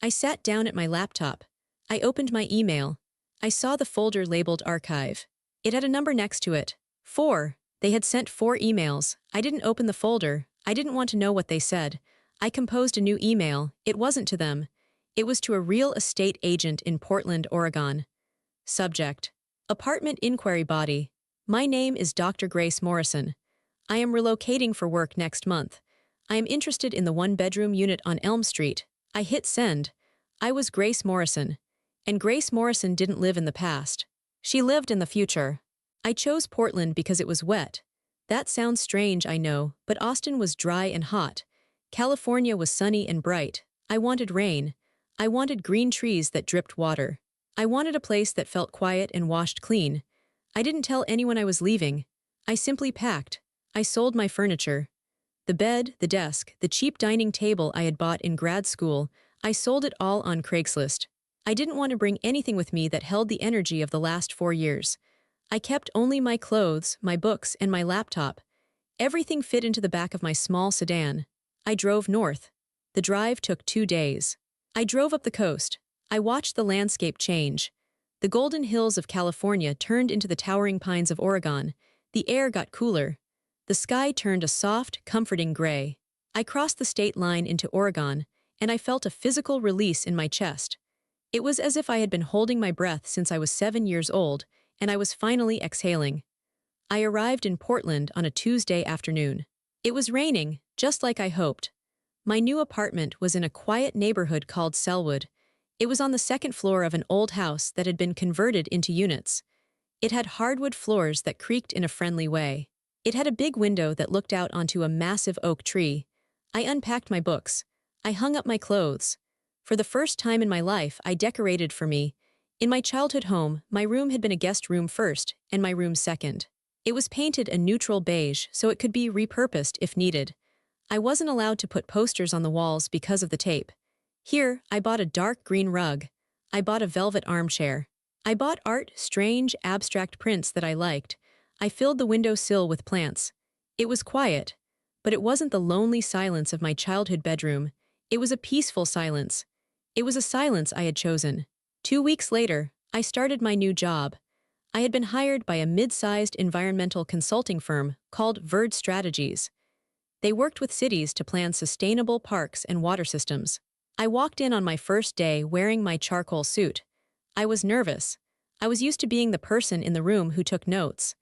I sat down at my laptop. I opened my email. I saw the folder labeled Archive. It had a number next to it. 4. They had sent 4 emails. I didn't open the folder. I didn't want to know what they said. I composed a new email. It wasn't to them. It was to a real estate agent in Portland, Oregon. Subject: Apartment Inquiry Body. My name is Dr. Grace Morrison. I am relocating for work next month. I am interested in the one-bedroom unit on Elm Street. I hit send. I was Grace Morrison. And Grace Morrison didn't live in the past. She lived in the future. I chose Portland because it was wet. That sounds strange, I know, but Austin was dry and hot. California was sunny and bright. I wanted rain. I wanted green trees that dripped water. I wanted a place that felt quiet and washed clean. I didn't tell anyone I was leaving. I simply packed. I sold my furniture. The bed, the desk, the cheap dining table I had bought in grad school, I sold it all on Craigslist. I didn't want to bring anything with me that held the energy of the last 4 years. I kept only my clothes, my books, and my laptop. Everything fit into the back of my small sedan. I drove north. The drive took 2 days. I drove up the coast. I watched the landscape change. The golden hills of California turned into the towering pines of Oregon. The air got cooler. The sky turned a soft, comforting gray. I crossed the state line into Oregon, and I felt a physical release in my chest. It was as if I had been holding my breath since I was 7 years old, and I was finally exhaling. I arrived in Portland on a Tuesday afternoon. It was raining, just like I hoped. My new apartment was in a quiet neighborhood called Selwood. It was on the 2nd floor of an old house that had been converted into units. It had hardwood floors that creaked in a friendly way. It had a big window that looked out onto a massive oak tree. I unpacked my books. I hung up my clothes. For the first time in my life, I decorated for me. In my childhood home, my room had been a guest room first, and my room second. It was painted a neutral beige so it could be repurposed if needed. I wasn't allowed to put posters on the walls because of the tape. Here, I bought a dark green rug. I bought a velvet armchair. I bought art, strange, abstract prints that I liked. I filled the windowsill with plants. It was quiet, but it wasn't the lonely silence of my childhood bedroom. It was a peaceful silence. It was a silence I had chosen. 2 weeks later, I started my new job. I had been hired by a mid-sized environmental consulting firm called Verd Strategies. They worked with cities to plan sustainable parks and water systems. I walked in on my first day wearing my charcoal suit. I was nervous. I was used to being the person in the room who took notes.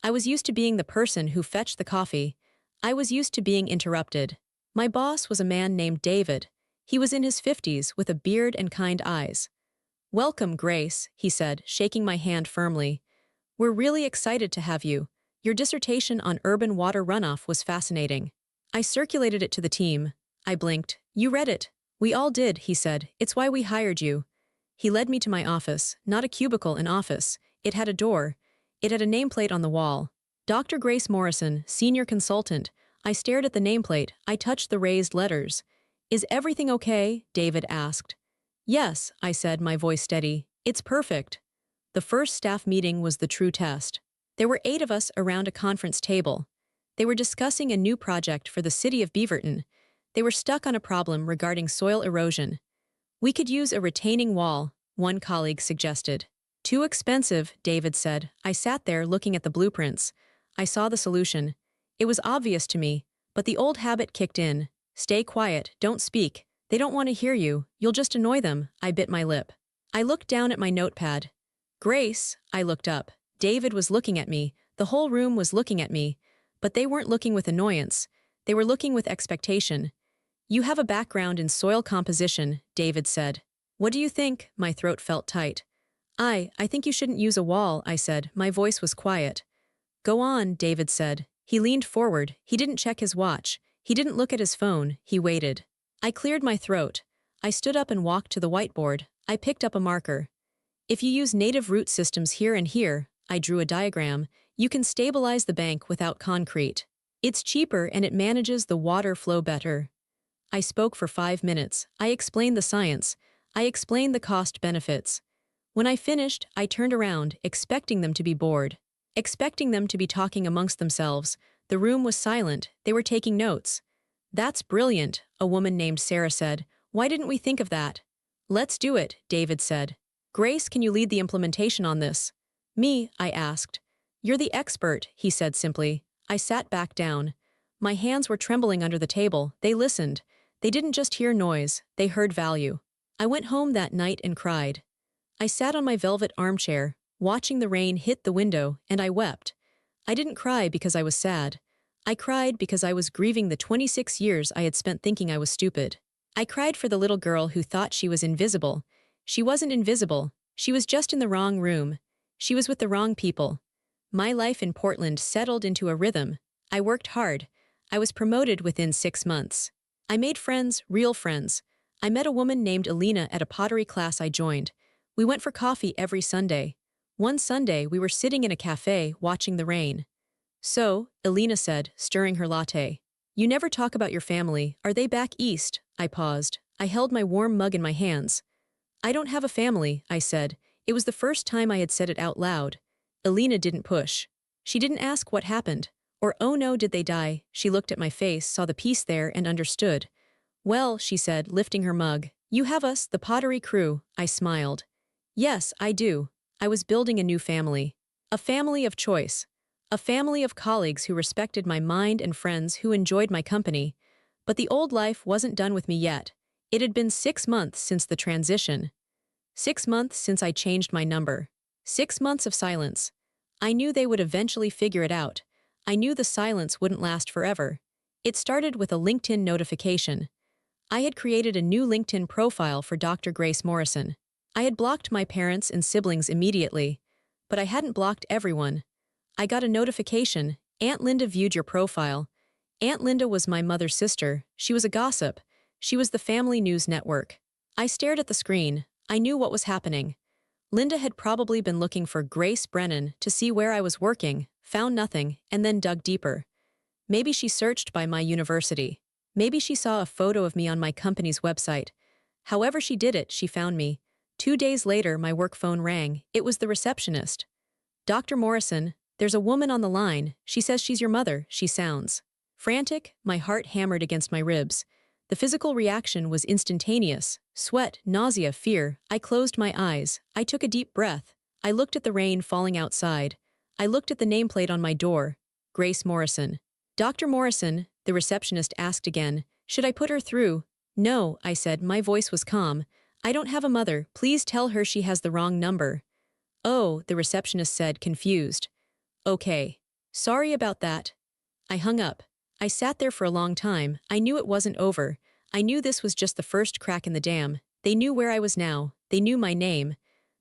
I was used to being the person who fetched the coffee. I was used to being interrupted. My boss was a man named David. He was in his 50s with a beard and kind eyes. "Welcome, Grace," he said, shaking my hand firmly. "We're really excited to have you. Your dissertation on urban water runoff was fascinating." I circulated it to the team. I blinked. "You read it." "We all did," he said. "It's why we hired you." He led me to my office, not a cubicle, an office. It had a door. It had a nameplate on the wall. Dr. Grace Morrison, Senior Consultant. I stared at the nameplate. I touched the raised letters. "Is everything okay?" David asked. "Yes," I said, my voice steady. "It's perfect." The first staff meeting was the true test. There were 8 of us around a conference table. They were discussing a new project for the city of Beaverton. They were stuck on a problem regarding soil erosion. "We could use a retaining wall," one colleague suggested. "Too expensive," David said. I sat there looking at the blueprints. I saw the solution. It was obvious to me, but the old habit kicked in. "Stay quiet, don't speak. They don't want to hear you, you'll just annoy them." I bit my lip. I looked down at my notepad. "Grace," I looked up. David was looking at me. The whole room was looking at me. But they weren't looking with annoyance. They were looking with expectation. "You have a background in soil composition," David said. "What do you think?" My throat felt tight. I think you shouldn't use a wall," I said. My voice was quiet. "Go on," David said. He leaned forward. He didn't check his watch. He didn't look at his phone. He waited. I cleared my throat. I stood up and walked to the whiteboard. I picked up a marker. "If you use native root systems here and here," I drew a diagram, "you can stabilize the bank without concrete. It's cheaper and it manages the water flow better." I spoke for 5 minutes. I explained the science. I explained the cost benefits. When I finished, I turned around, expecting them to be bored. expecting them to be talking amongst themselves. The room was silent, they were taking notes. "That's brilliant," a woman named Sarah said. "Why didn't we think of that?" "Let's do it," David said. "Grace, can you lead the implementation on this?" "Me?" I asked. "You're the expert," he said simply. I sat back down. My hands were trembling under the table. They listened. They didn't just hear noise, they heard value. I went home that night and cried. I sat on my velvet armchair, watching the rain hit the window, and I wept. I didn't cry because I was sad. I cried because I was grieving the 26 years I had spent thinking I was stupid. I cried for the little girl who thought she was invisible. She wasn't invisible. She was just in the wrong room. She was with the wrong people. My life in Portland settled into a rhythm. I worked hard. I was promoted within 6 months. I made friends, real friends. I met a woman named Alina at a pottery class I joined. We went for coffee every Sunday. One Sunday, we were sitting in a cafe watching the rain. "So," Alina said, stirring her latte. "You never talk about your family. Are they back east?" I paused. I held my warm mug in my hands. "I don't have a family," I said. It was the first time I had said it out loud. Alina didn't push. She didn't ask what happened. Or, "Oh no, did they die?" She looked at my face, saw the peace there, and understood. "Well," she said, lifting her mug, "you have us, the pottery crew." I smiled. "Yes, I do. I was building a new family. A family of choice. A family of colleagues who respected my mind and friends who enjoyed my company. But the old life wasn't done with me yet. It had been 6 months since the transition. 6 months since I changed my number. 6 months of silence. I knew they would eventually figure it out. I knew the silence wouldn't last forever. It started with a LinkedIn notification. I had created a new LinkedIn profile for Dr. Grace Morrison. I had blocked my parents and siblings immediately, but I hadn't blocked everyone. I got a notification. "Aunt Linda viewed your profile." Aunt Linda was my mother's sister. She was a gossip. She was the family news network. I stared at the screen. I knew what was happening. Linda had probably been looking for Grace Brennan to see where I was working, found nothing, and then dug deeper. Maybe she searched by my university. Maybe she saw a photo of me on my company's website. However she did it, she found me. 2 days later, my work phone rang. It was the receptionist. "Dr. Morrison, there's a woman on the line. She says she's your mother," she sounds. Frantic, my heart hammered against my ribs. The physical reaction was instantaneous. Sweat, nausea, fear. I closed my eyes. I took a deep breath. I looked at the rain falling outside. I looked at the nameplate on my door. Grace Morrison. "Dr. Morrison," the receptionist asked again. "Should I put her through?" "No," I said. My voice was calm. "I don't have a mother. Please tell her she has the wrong number." "Oh," the receptionist said, confused. "Okay. Sorry about that." I hung up. I sat there for a long time. I knew it wasn't over. I knew this was just the first crack in the dam. They knew where I was now. They knew my name.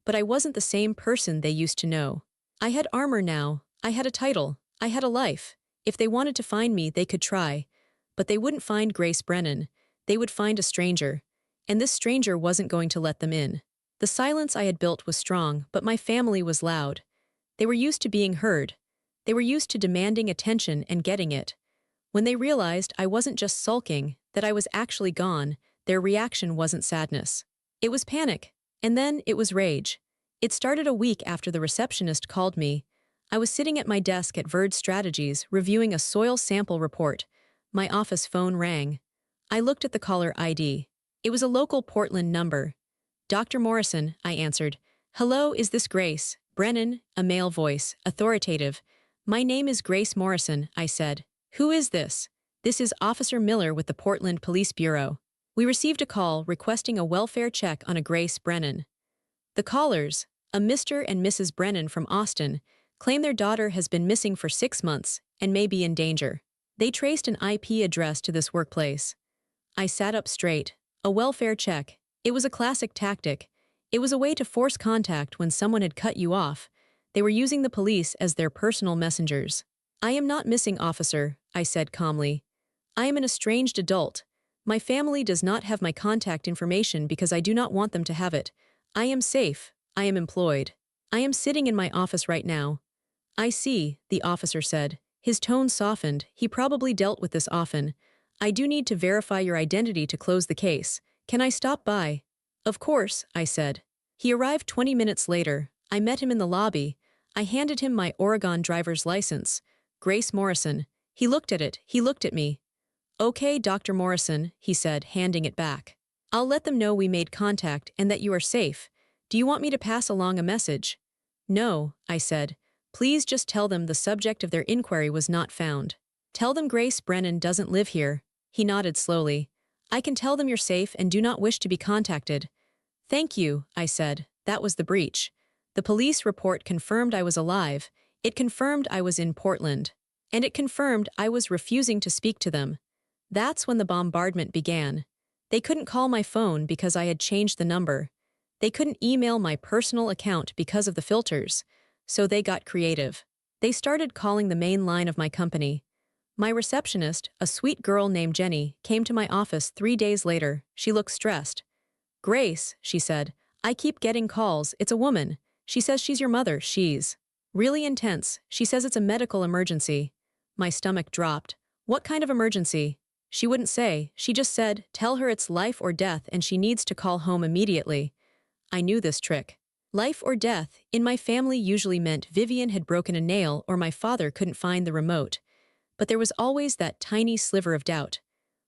But I wasn't the same person they used to know. I had armor now. I had a title. I had a life. If they wanted to find me, they could try. But they wouldn't find Grace Brennan. They would find a stranger. And this stranger wasn't going to let them in. The silence I had built was strong, but my family was loud. They were used to being heard. They were used to demanding attention and getting it. When they realized I wasn't just sulking, that I was actually gone, their reaction wasn't sadness. It was panic. And then it was rage. It started a week after the receptionist called me. I was sitting at my desk at Verd Strategies reviewing a soil sample report. My office phone rang. I looked at the caller ID. It was a local Portland number. "Dr. Morrison," I answered. "Hello, is this Grace Brennan?" A male voice, authoritative. "My name is Grace Morrison," I said. "Who is this?" "This is Officer Miller with the Portland Police Bureau. We received a call requesting a welfare check on a Grace Brennan." The callers, a Mr. and Mrs. Brennan from Austin, claim their daughter has been missing for 6 months and may be in danger. They traced an IP address to this workplace. I sat up straight. A welfare check. It was a classic tactic. It was a way to force contact when someone had cut you off. They were using the police as their personal messengers. "I am not missing, officer," I said calmly. "I am an estranged adult. My family does not have my contact information because I do not want them to have it. I am safe. I am employed. I am sitting in my office right now." "I see," the officer said. His tone softened. He probably dealt with this often. "I do need to verify your identity to close the case. Can I stop by?" "Of course," I said. He arrived 20 minutes later. I met him in the lobby. I handed him my Oregon driver's license. Grace Morrison. He looked at it, he looked at me. Okay, Dr. Morrison, he said, handing it back. I'll let them know we made contact and that you are safe. Do you want me to pass along a message? No, I said. Please just tell them the subject of their inquiry was not found. Tell them Grace Brennan doesn't live here. He nodded slowly. I can tell them you're safe and do not wish to be contacted. Thank you, I said. That was the breach. The police report confirmed I was alive. It confirmed I was in Portland. And it confirmed I was refusing to speak to them. That's when the bombardment began. They couldn't call my phone because I had changed the number. They couldn't email my personal account because of the filters. So they got creative. They started calling the main line of my company. My receptionist, a sweet girl named Jenny, came to my office 3 days later. She looked stressed. Grace, she said, I keep getting calls. It's a woman. She says she's your mother. She's really intense. She says it's a medical emergency. My stomach dropped. What kind of emergency? She wouldn't say. She just said, tell her it's life or death and she needs to call home immediately. I knew this trick. Life or death, in my family usually meant Vivian had broken a nail or my father couldn't find the remote. But there was always that tiny sliver of doubt.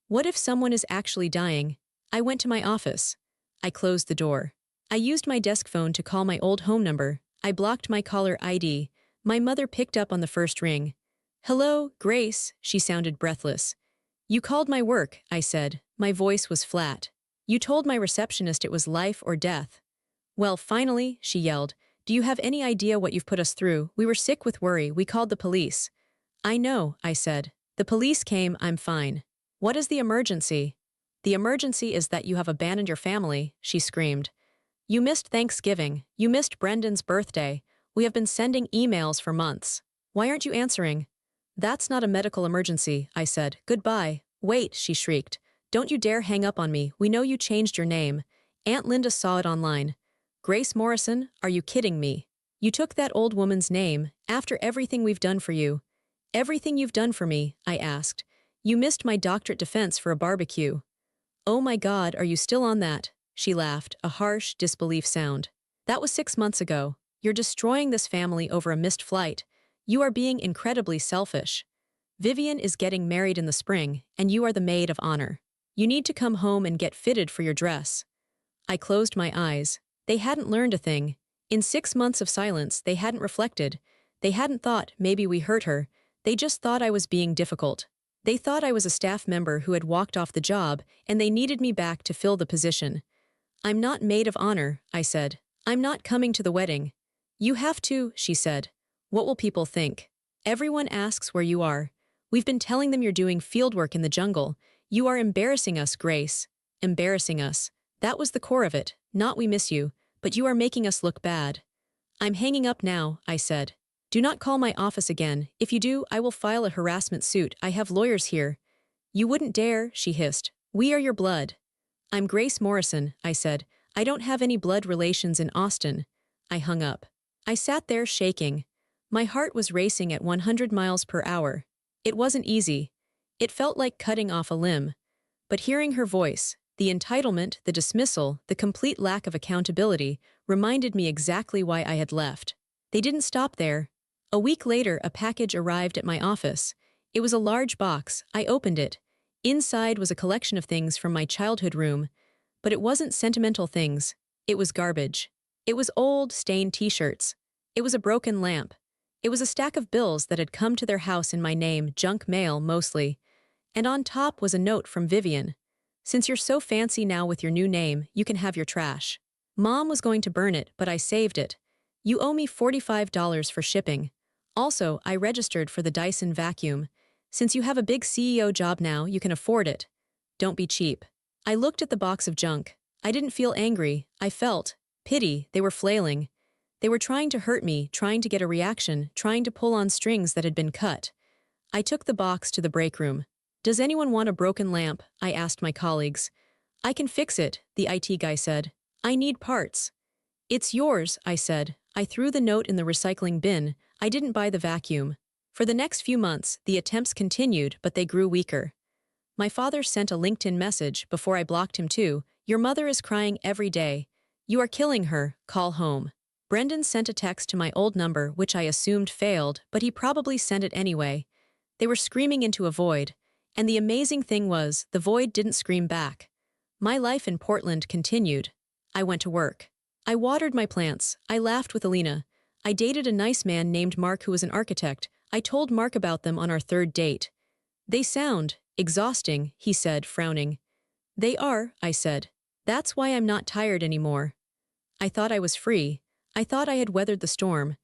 What if someone is actually dying? I went to my office. I closed the door. I used my desk phone to call my old home number. I blocked my caller ID. My mother picked up on the first ring. Hello, Grace, she sounded breathless. You called my work, I said. My voice was flat. You told my receptionist it was life or death. Well, finally, she yelled. Do you have any idea what you've put us through? We were sick with worry. We called the police. I know, I said. The police came, I'm fine. What is the emergency? The emergency is that you have abandoned your family, she screamed. You missed Thanksgiving. You missed Brendan's birthday. We have been sending emails for months. Why aren't you answering? That's not a medical emergency, I said. Goodbye. Wait, she shrieked. Don't you dare hang up on me. We know you changed your name. Aunt Linda saw it online. Grace Morrison, are you kidding me? You took that old woman's name, after everything we've done for you. Everything you've done for me, I asked. You missed my doctorate defense for a barbecue. Oh my God, are you still on that? She laughed, a harsh disbelief sound. That was 6 months ago. You're destroying this family over a missed flight. You are being incredibly selfish. Vivian is getting married in the spring, and you are the maid of honor. You need to come home and get fitted for your dress. I closed my eyes. They hadn't learned a thing. In 6 months of silence, they hadn't reflected. They hadn't thought, maybe we hurt her. They just thought I was being difficult. They thought I was a staff member who had walked off the job, and they needed me back to fill the position. I'm not maid of honor, I said. I'm not coming to the wedding. You have to, she said. What will people think? Everyone asks where you are. We've been telling them you're doing fieldwork in the jungle. You are embarrassing us, Grace. Embarrassing us. That was the core of it. Not we miss you, but you are making us look bad. I'm hanging up now, I said. Do not call my office again. If you do, I will file a harassment suit. I have lawyers here. You wouldn't dare, she hissed. We are your blood. I'm Grace Morrison, I said. I don't have any blood relations in Austin. I hung up. I sat there shaking. My heart was racing at 100 miles per hour. It wasn't easy. It felt like cutting off a limb. But hearing her voice, the entitlement, the dismissal, the complete lack of accountability, reminded me exactly why I had left. They didn't stop there. A week later, a package arrived at my office. It was a large box. I opened it. Inside was a collection of things from my childhood room. But it wasn't sentimental things. It was garbage. It was old, stained t-shirts. It was a broken lamp. It was a stack of bills that had come to their house in my name, junk mail mostly. And on top was a note from Vivian. Since you're so fancy now with your new name, you can have your trash. Mom was going to burn it, but I saved it. You owe me $45 for shipping. Also, I registered for the Dyson vacuum. Since you have a big CEO job now, you can afford it. Don't be cheap. I looked at the box of junk. I didn't feel angry. I felt pity. They were flailing. They were trying to hurt me, trying to get a reaction, trying to pull on strings that had been cut. I took the box to the break room. Does anyone want a broken lamp? I asked my colleagues. I can fix it, the IT guy said. I need parts. It's yours, I said. I threw the note in the recycling bin. I didn't buy the vacuum. For the next few months, the attempts continued, but they grew weaker. My father sent a LinkedIn message before I blocked him too. Your mother is crying every day. You are killing her. Call home. Brendan sent a text to my old number, which I assumed failed, but he probably sent it anyway. They were screaming into a void, and the amazing thing was, the void didn't scream back. My life in Portland continued. I went to work. I watered my plants. I laughed with Alina. I dated a nice man named Mark who was an architect. I told Mark about them on our third date. They sound exhausting, he said, frowning. They are, I said. That's why I'm not tired anymore. I thought I was free. I thought I had weathered the storm.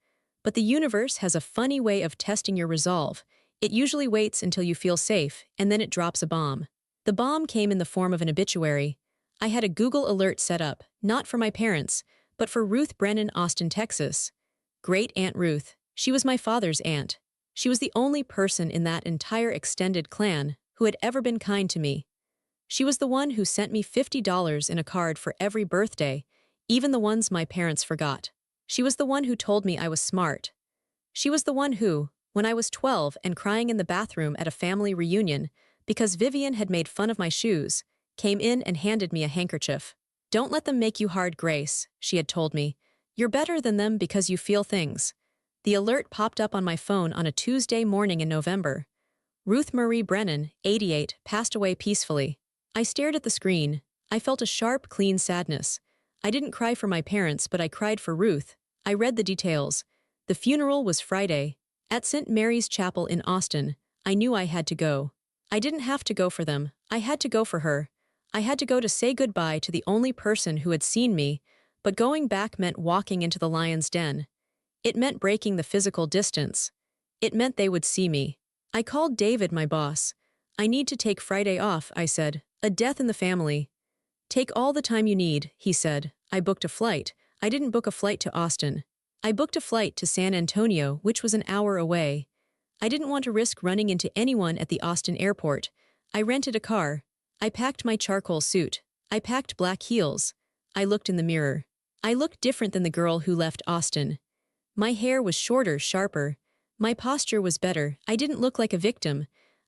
But the universe has a funny way of testing your resolve. It usually waits until you feel safe, and then it drops a bomb. The bomb came in the form of an obituary. I had a Google alert set up, not for my parents, but for Ruth Brennan, Austin, Texas. Great Aunt Ruth. She was my father's aunt. She was the only person in that entire extended clan who had ever been kind to me. She was the one who sent me $50 in a card for every birthday, even the ones my parents forgot. She was the one who told me I was smart. She was the one who, when I was 12 and crying in the bathroom at a family reunion because Vivian had made fun of my shoes, came in and handed me a handkerchief. Don't let them make you hard, Grace, she had told me. You're better than them because you feel things. The alert popped up on my phone on a Tuesday morning in November. Ruth Marie Brennan, 88, passed away peacefully. I stared at the screen. I felt a sharp, clean sadness. I didn't cry for my parents, but I cried for Ruth. I read the details. The funeral was Friday. At St. Mary's Chapel in Austin. I knew I had to go. I didn't have to go for them. I had to go for her. I had to go to say goodbye to the only person who had seen me, but going back meant walking into the lion's den. It meant breaking the physical distance. It meant they would see me. I called David, my boss. I need to take Friday off, I said. A death in the family. Take all the time you need, he said. I booked a flight. I didn't book a flight to Austin. I booked a flight to San Antonio, which was an hour away. I didn't want to risk running into anyone at the Austin airport. I rented a car. I packed my charcoal suit. I packed black heels. I looked in the mirror. I looked different than the girl who left Austin. My hair was shorter, sharper. My posture was better. I didn't look like a victim.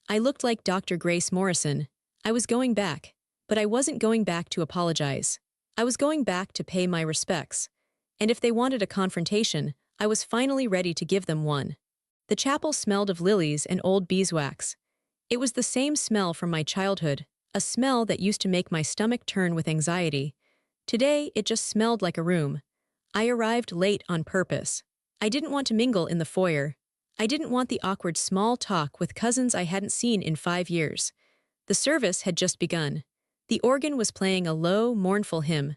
I looked like Dr. Grace Morrison. I was going back. But I wasn't going back to apologize. I was going back to pay my respects. And if they wanted a confrontation, I was finally ready to give them one. The chapel smelled of lilies and old beeswax. It was the same smell from my childhood, a smell that used to make my stomach turn with anxiety. Today, it just smelled like a room. I arrived late on purpose. I didn't want to mingle in the foyer. I didn't want the awkward small talk with cousins I hadn't seen in 5 years. The service had just begun. The organ was playing a low, mournful hymn.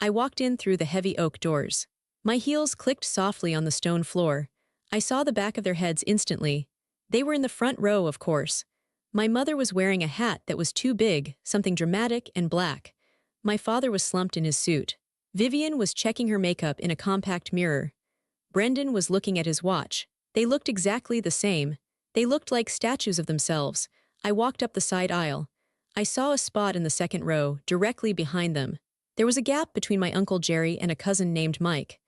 I walked in through the heavy oak doors. My heels clicked softly on the stone floor. I saw the back of their heads instantly. They were in the front row, of course. My mother was wearing a hat that was too big, something dramatic and black. My father was slumped in his suit. Vivian was checking her makeup in a compact mirror. Brendan was looking at his watch. They looked exactly the same. They looked like statues of themselves. I walked up the side aisle. I saw a spot in the second row, directly behind them. There was a gap between my Uncle Jerry and a cousin named Mike.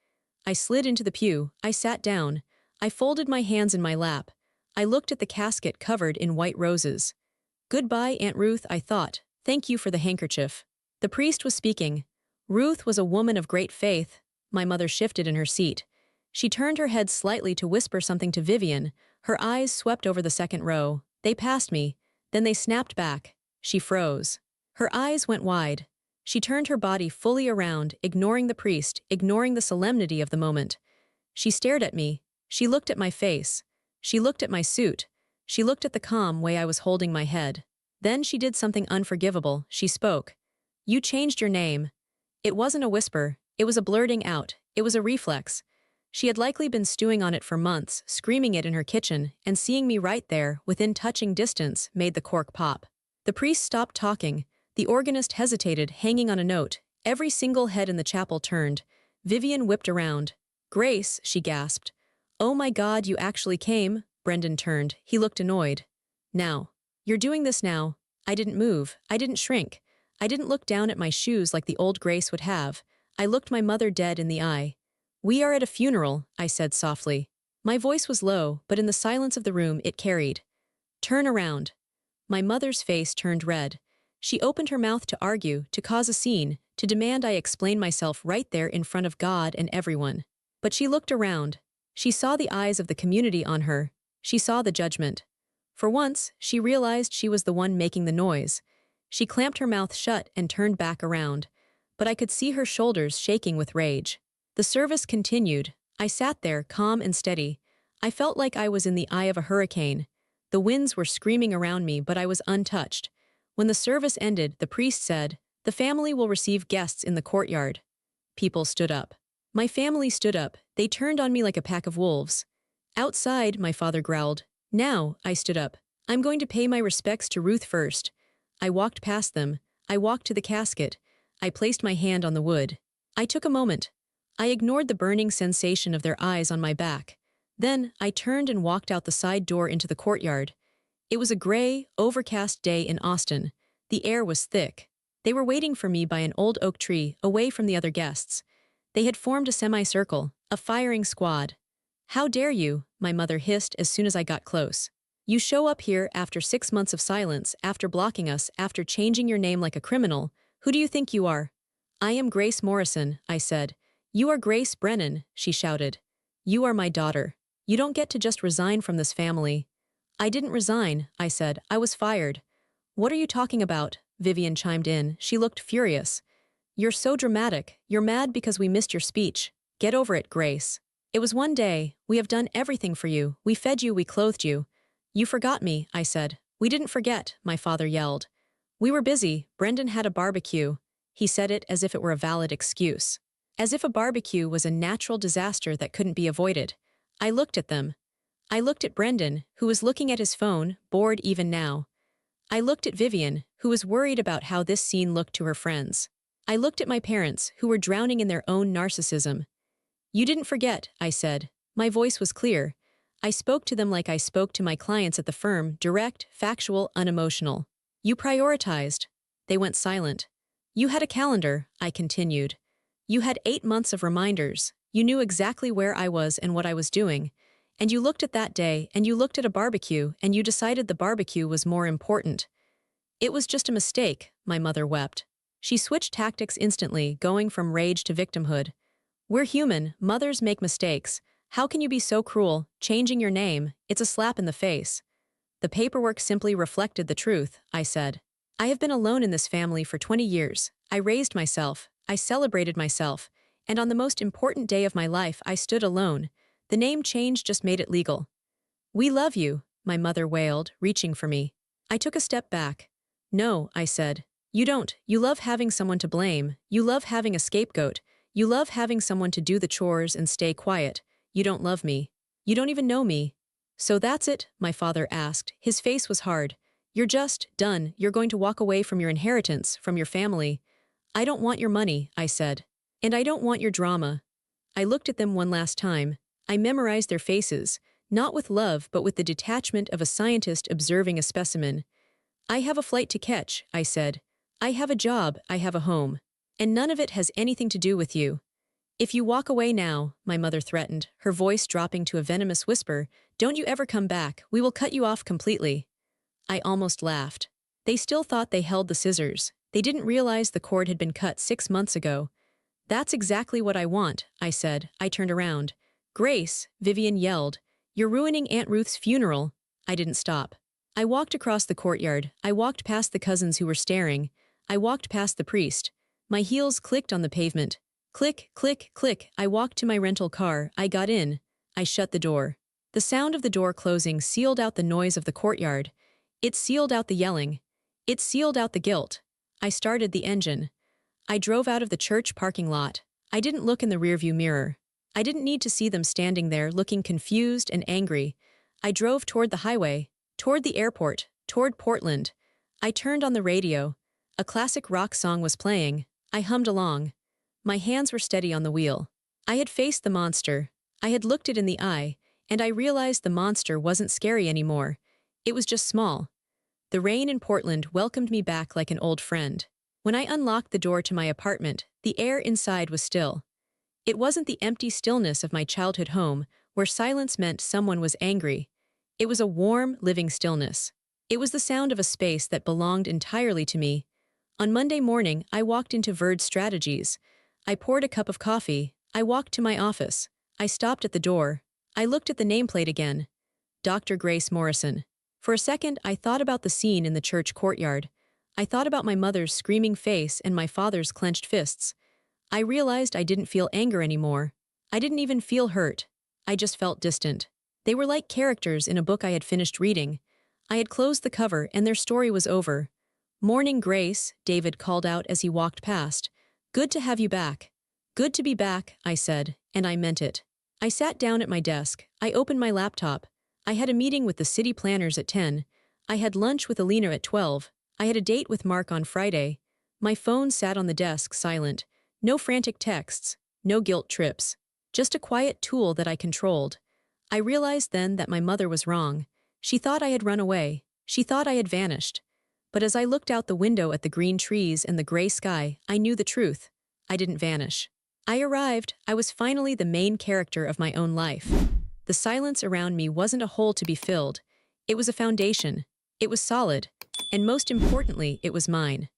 I slid into the pew. I sat down. I folded my hands in my lap. I looked at the casket covered in white roses. Goodbye, Aunt Ruth, I thought. Thank you for the handkerchief. The priest was speaking. Ruth was a woman of great faith. My mother shifted in her seat. She turned her head slightly to whisper something to Vivian. Her eyes swept over the second row. They passed me. Then they snapped back. She froze. Her eyes went wide. She turned her body fully around, ignoring the priest, ignoring the solemnity of the moment. She stared at me. She looked at my face. She looked at my suit. She looked at the calm way I was holding my head. Then she did something unforgivable. She spoke. You changed your name. It wasn't a whisper. It was a blurting out. It was a reflex. She had likely been stewing on it for months, screaming it in her kitchen, and seeing me right there, within touching distance, made the cork pop. The priest stopped talking. The organist hesitated, hanging on a note. Every single head in the chapel turned. Vivian whipped around. Grace, she gasped. Oh my God, you actually came? Brendan turned. He looked annoyed. Now. You're doing this now. I didn't move. I didn't shrink. I didn't look down at my shoes like the old Grace would have. I looked my mother dead in the eye. We are at a funeral, I said softly. My voice was low, but in the silence of the room it carried. Turn around. My mother's face turned red. She opened her mouth to argue, to cause a scene, to demand I explain myself right there in front of God and everyone. But she looked around. She saw the eyes of the community on her. She saw the judgment. For once, she realized she was the one making the noise. She clamped her mouth shut and turned back around. But I could see her shoulders shaking with rage. The service continued. I sat there, calm and steady. I felt like I was in the eye of a hurricane. The winds were screaming around me, but I was untouched. When the service ended, the priest said, "The family will receive guests in the courtyard." People stood up. My family stood up. They turned on me like a pack of wolves. "Outside," my father growled. "Now," I stood up. "I'm going to pay my respects to Ruth first." I walked past them. I walked to the casket. I placed my hand on the wood. I took a moment. I ignored the burning sensation of their eyes on my back. Then, I turned and walked out the side door into the courtyard. It was a gray, overcast day in Austin. The air was thick. They were waiting for me by an old oak tree, away from the other guests. They had formed a semicircle, a firing squad. "How dare you?" my mother hissed as soon as I got close. "You show up here after 6 months of silence, after blocking us, after changing your name like a criminal. Who do you think you are?" "I am Grace Morrison," I said. "You are Grace Brennan," she shouted. "You are my daughter. You don't get to just resign from this family." "I didn't resign," I said. "I was fired." "What are you talking about?" Vivian chimed in. She looked furious. "You're so dramatic. You're mad because we missed your speech. Get over it, Grace. It was one day. We have done everything for you. We fed you, we clothed you." "You forgot me," I said. "We didn't forget," my father yelled. "We were busy. Brendan had a barbecue." He said it as if it were a valid excuse. As if a barbecue was a natural disaster that couldn't be avoided. I looked at them. I looked at Brendan, who was looking at his phone, bored even now. I looked at Vivian, who was worried about how this scene looked to her friends. I looked at my parents, who were drowning in their own narcissism. "You didn't forget," I said. My voice was clear. I spoke to them like I spoke to my clients at the firm, direct, factual, unemotional. "You prioritized." They went silent. "You had a calendar," I continued. "You had 8 months of reminders. You knew exactly where I was and what I was doing. And you looked at that day, and you looked at a barbecue, and you decided the barbecue was more important." "It was just a mistake," my mother wept. She switched tactics instantly, going from rage to victimhood. "We're human. Mothers make mistakes. How can you be so cruel? Changing your name, it's a slap in the face." "The paperwork simply reflected the truth," I said. "I have been alone in this family for 20 years. I raised myself. I celebrated myself. And on the most important day of my life, I stood alone. The name change just made it legal." "We love you," my mother wailed, reaching for me. I took a step back. "No," I said. "You don't. You love having someone to blame. You love having a scapegoat. You love having someone to do the chores and stay quiet. You don't love me. You don't even know me." "So that's it?" my father asked. His face was hard. "You're just done. You're going to walk away from your inheritance, from your family." "I don't want your money," I said. "And I don't want your drama." I looked at them one last time. I memorized their faces, not with love but with the detachment of a scientist observing a specimen. "I have a flight to catch," I said. "I have a job, I have a home. And none of it has anything to do with you. If you walk away now," my mother threatened, her voice dropping to a venomous whisper, "don't you ever come back, we will cut you off completely." I almost laughed. They still thought they held the scissors. They didn't realize the cord had been cut 6 months ago. "That's exactly what I want," I said. I turned around. "Grace," Vivian yelled. "You're ruining Aunt Ruth's funeral." I didn't stop. I walked across the courtyard. I walked past the cousins who were staring. I walked past the priest. My heels clicked on the pavement. Click, click, click. I walked to my rental car. I got in. I shut the door. The sound of the door closing sealed out the noise of the courtyard. It sealed out the yelling. It sealed out the guilt. I started the engine. I drove out of the church parking lot. I didn't look in the rearview mirror. I didn't need to see them standing there looking confused and angry. I drove toward the highway, toward the airport, toward Portland. I turned on the radio. A classic rock song was playing. I hummed along. My hands were steady on the wheel. I had faced the monster. I had looked it in the eye, and I realized the monster wasn't scary anymore. It was just small. The rain in Portland welcomed me back like an old friend. When I unlocked the door to my apartment, the air inside was still. It wasn't the empty stillness of my childhood home, where silence meant someone was angry. It was a warm, living stillness. It was the sound of a space that belonged entirely to me. On Monday morning, I walked into Verd Strategies. I poured a cup of coffee. I walked to my office. I stopped at the door. I looked at the nameplate again. Dr. Grace Morrison. For a second, I thought about the scene in the church courtyard. I thought about my mother's screaming face and my father's clenched fists. I realized I didn't feel anger anymore. I didn't even feel hurt. I just felt distant. They were like characters in a book I had finished reading. I had closed the cover and their story was over. "Morning, Grace," David called out as he walked past. "Good to have you back." "Good to be back," I said, and I meant it. I sat down at my desk. I opened my laptop. I had a meeting with the city planners at 10. I had lunch with Alina at 12. I had a date with Mark on Friday. My phone sat on the desk, silent. No frantic texts, no guilt trips. Just a quiet tool that I controlled. I realized then that my mother was wrong. She thought I had run away. She thought I had vanished. But as I looked out the window at the green trees and the gray sky, I knew the truth. I didn't vanish. I arrived. I was finally the main character of my own life. The silence around me wasn't a hole to be filled. It was a foundation. It was solid. And most importantly, it was mine.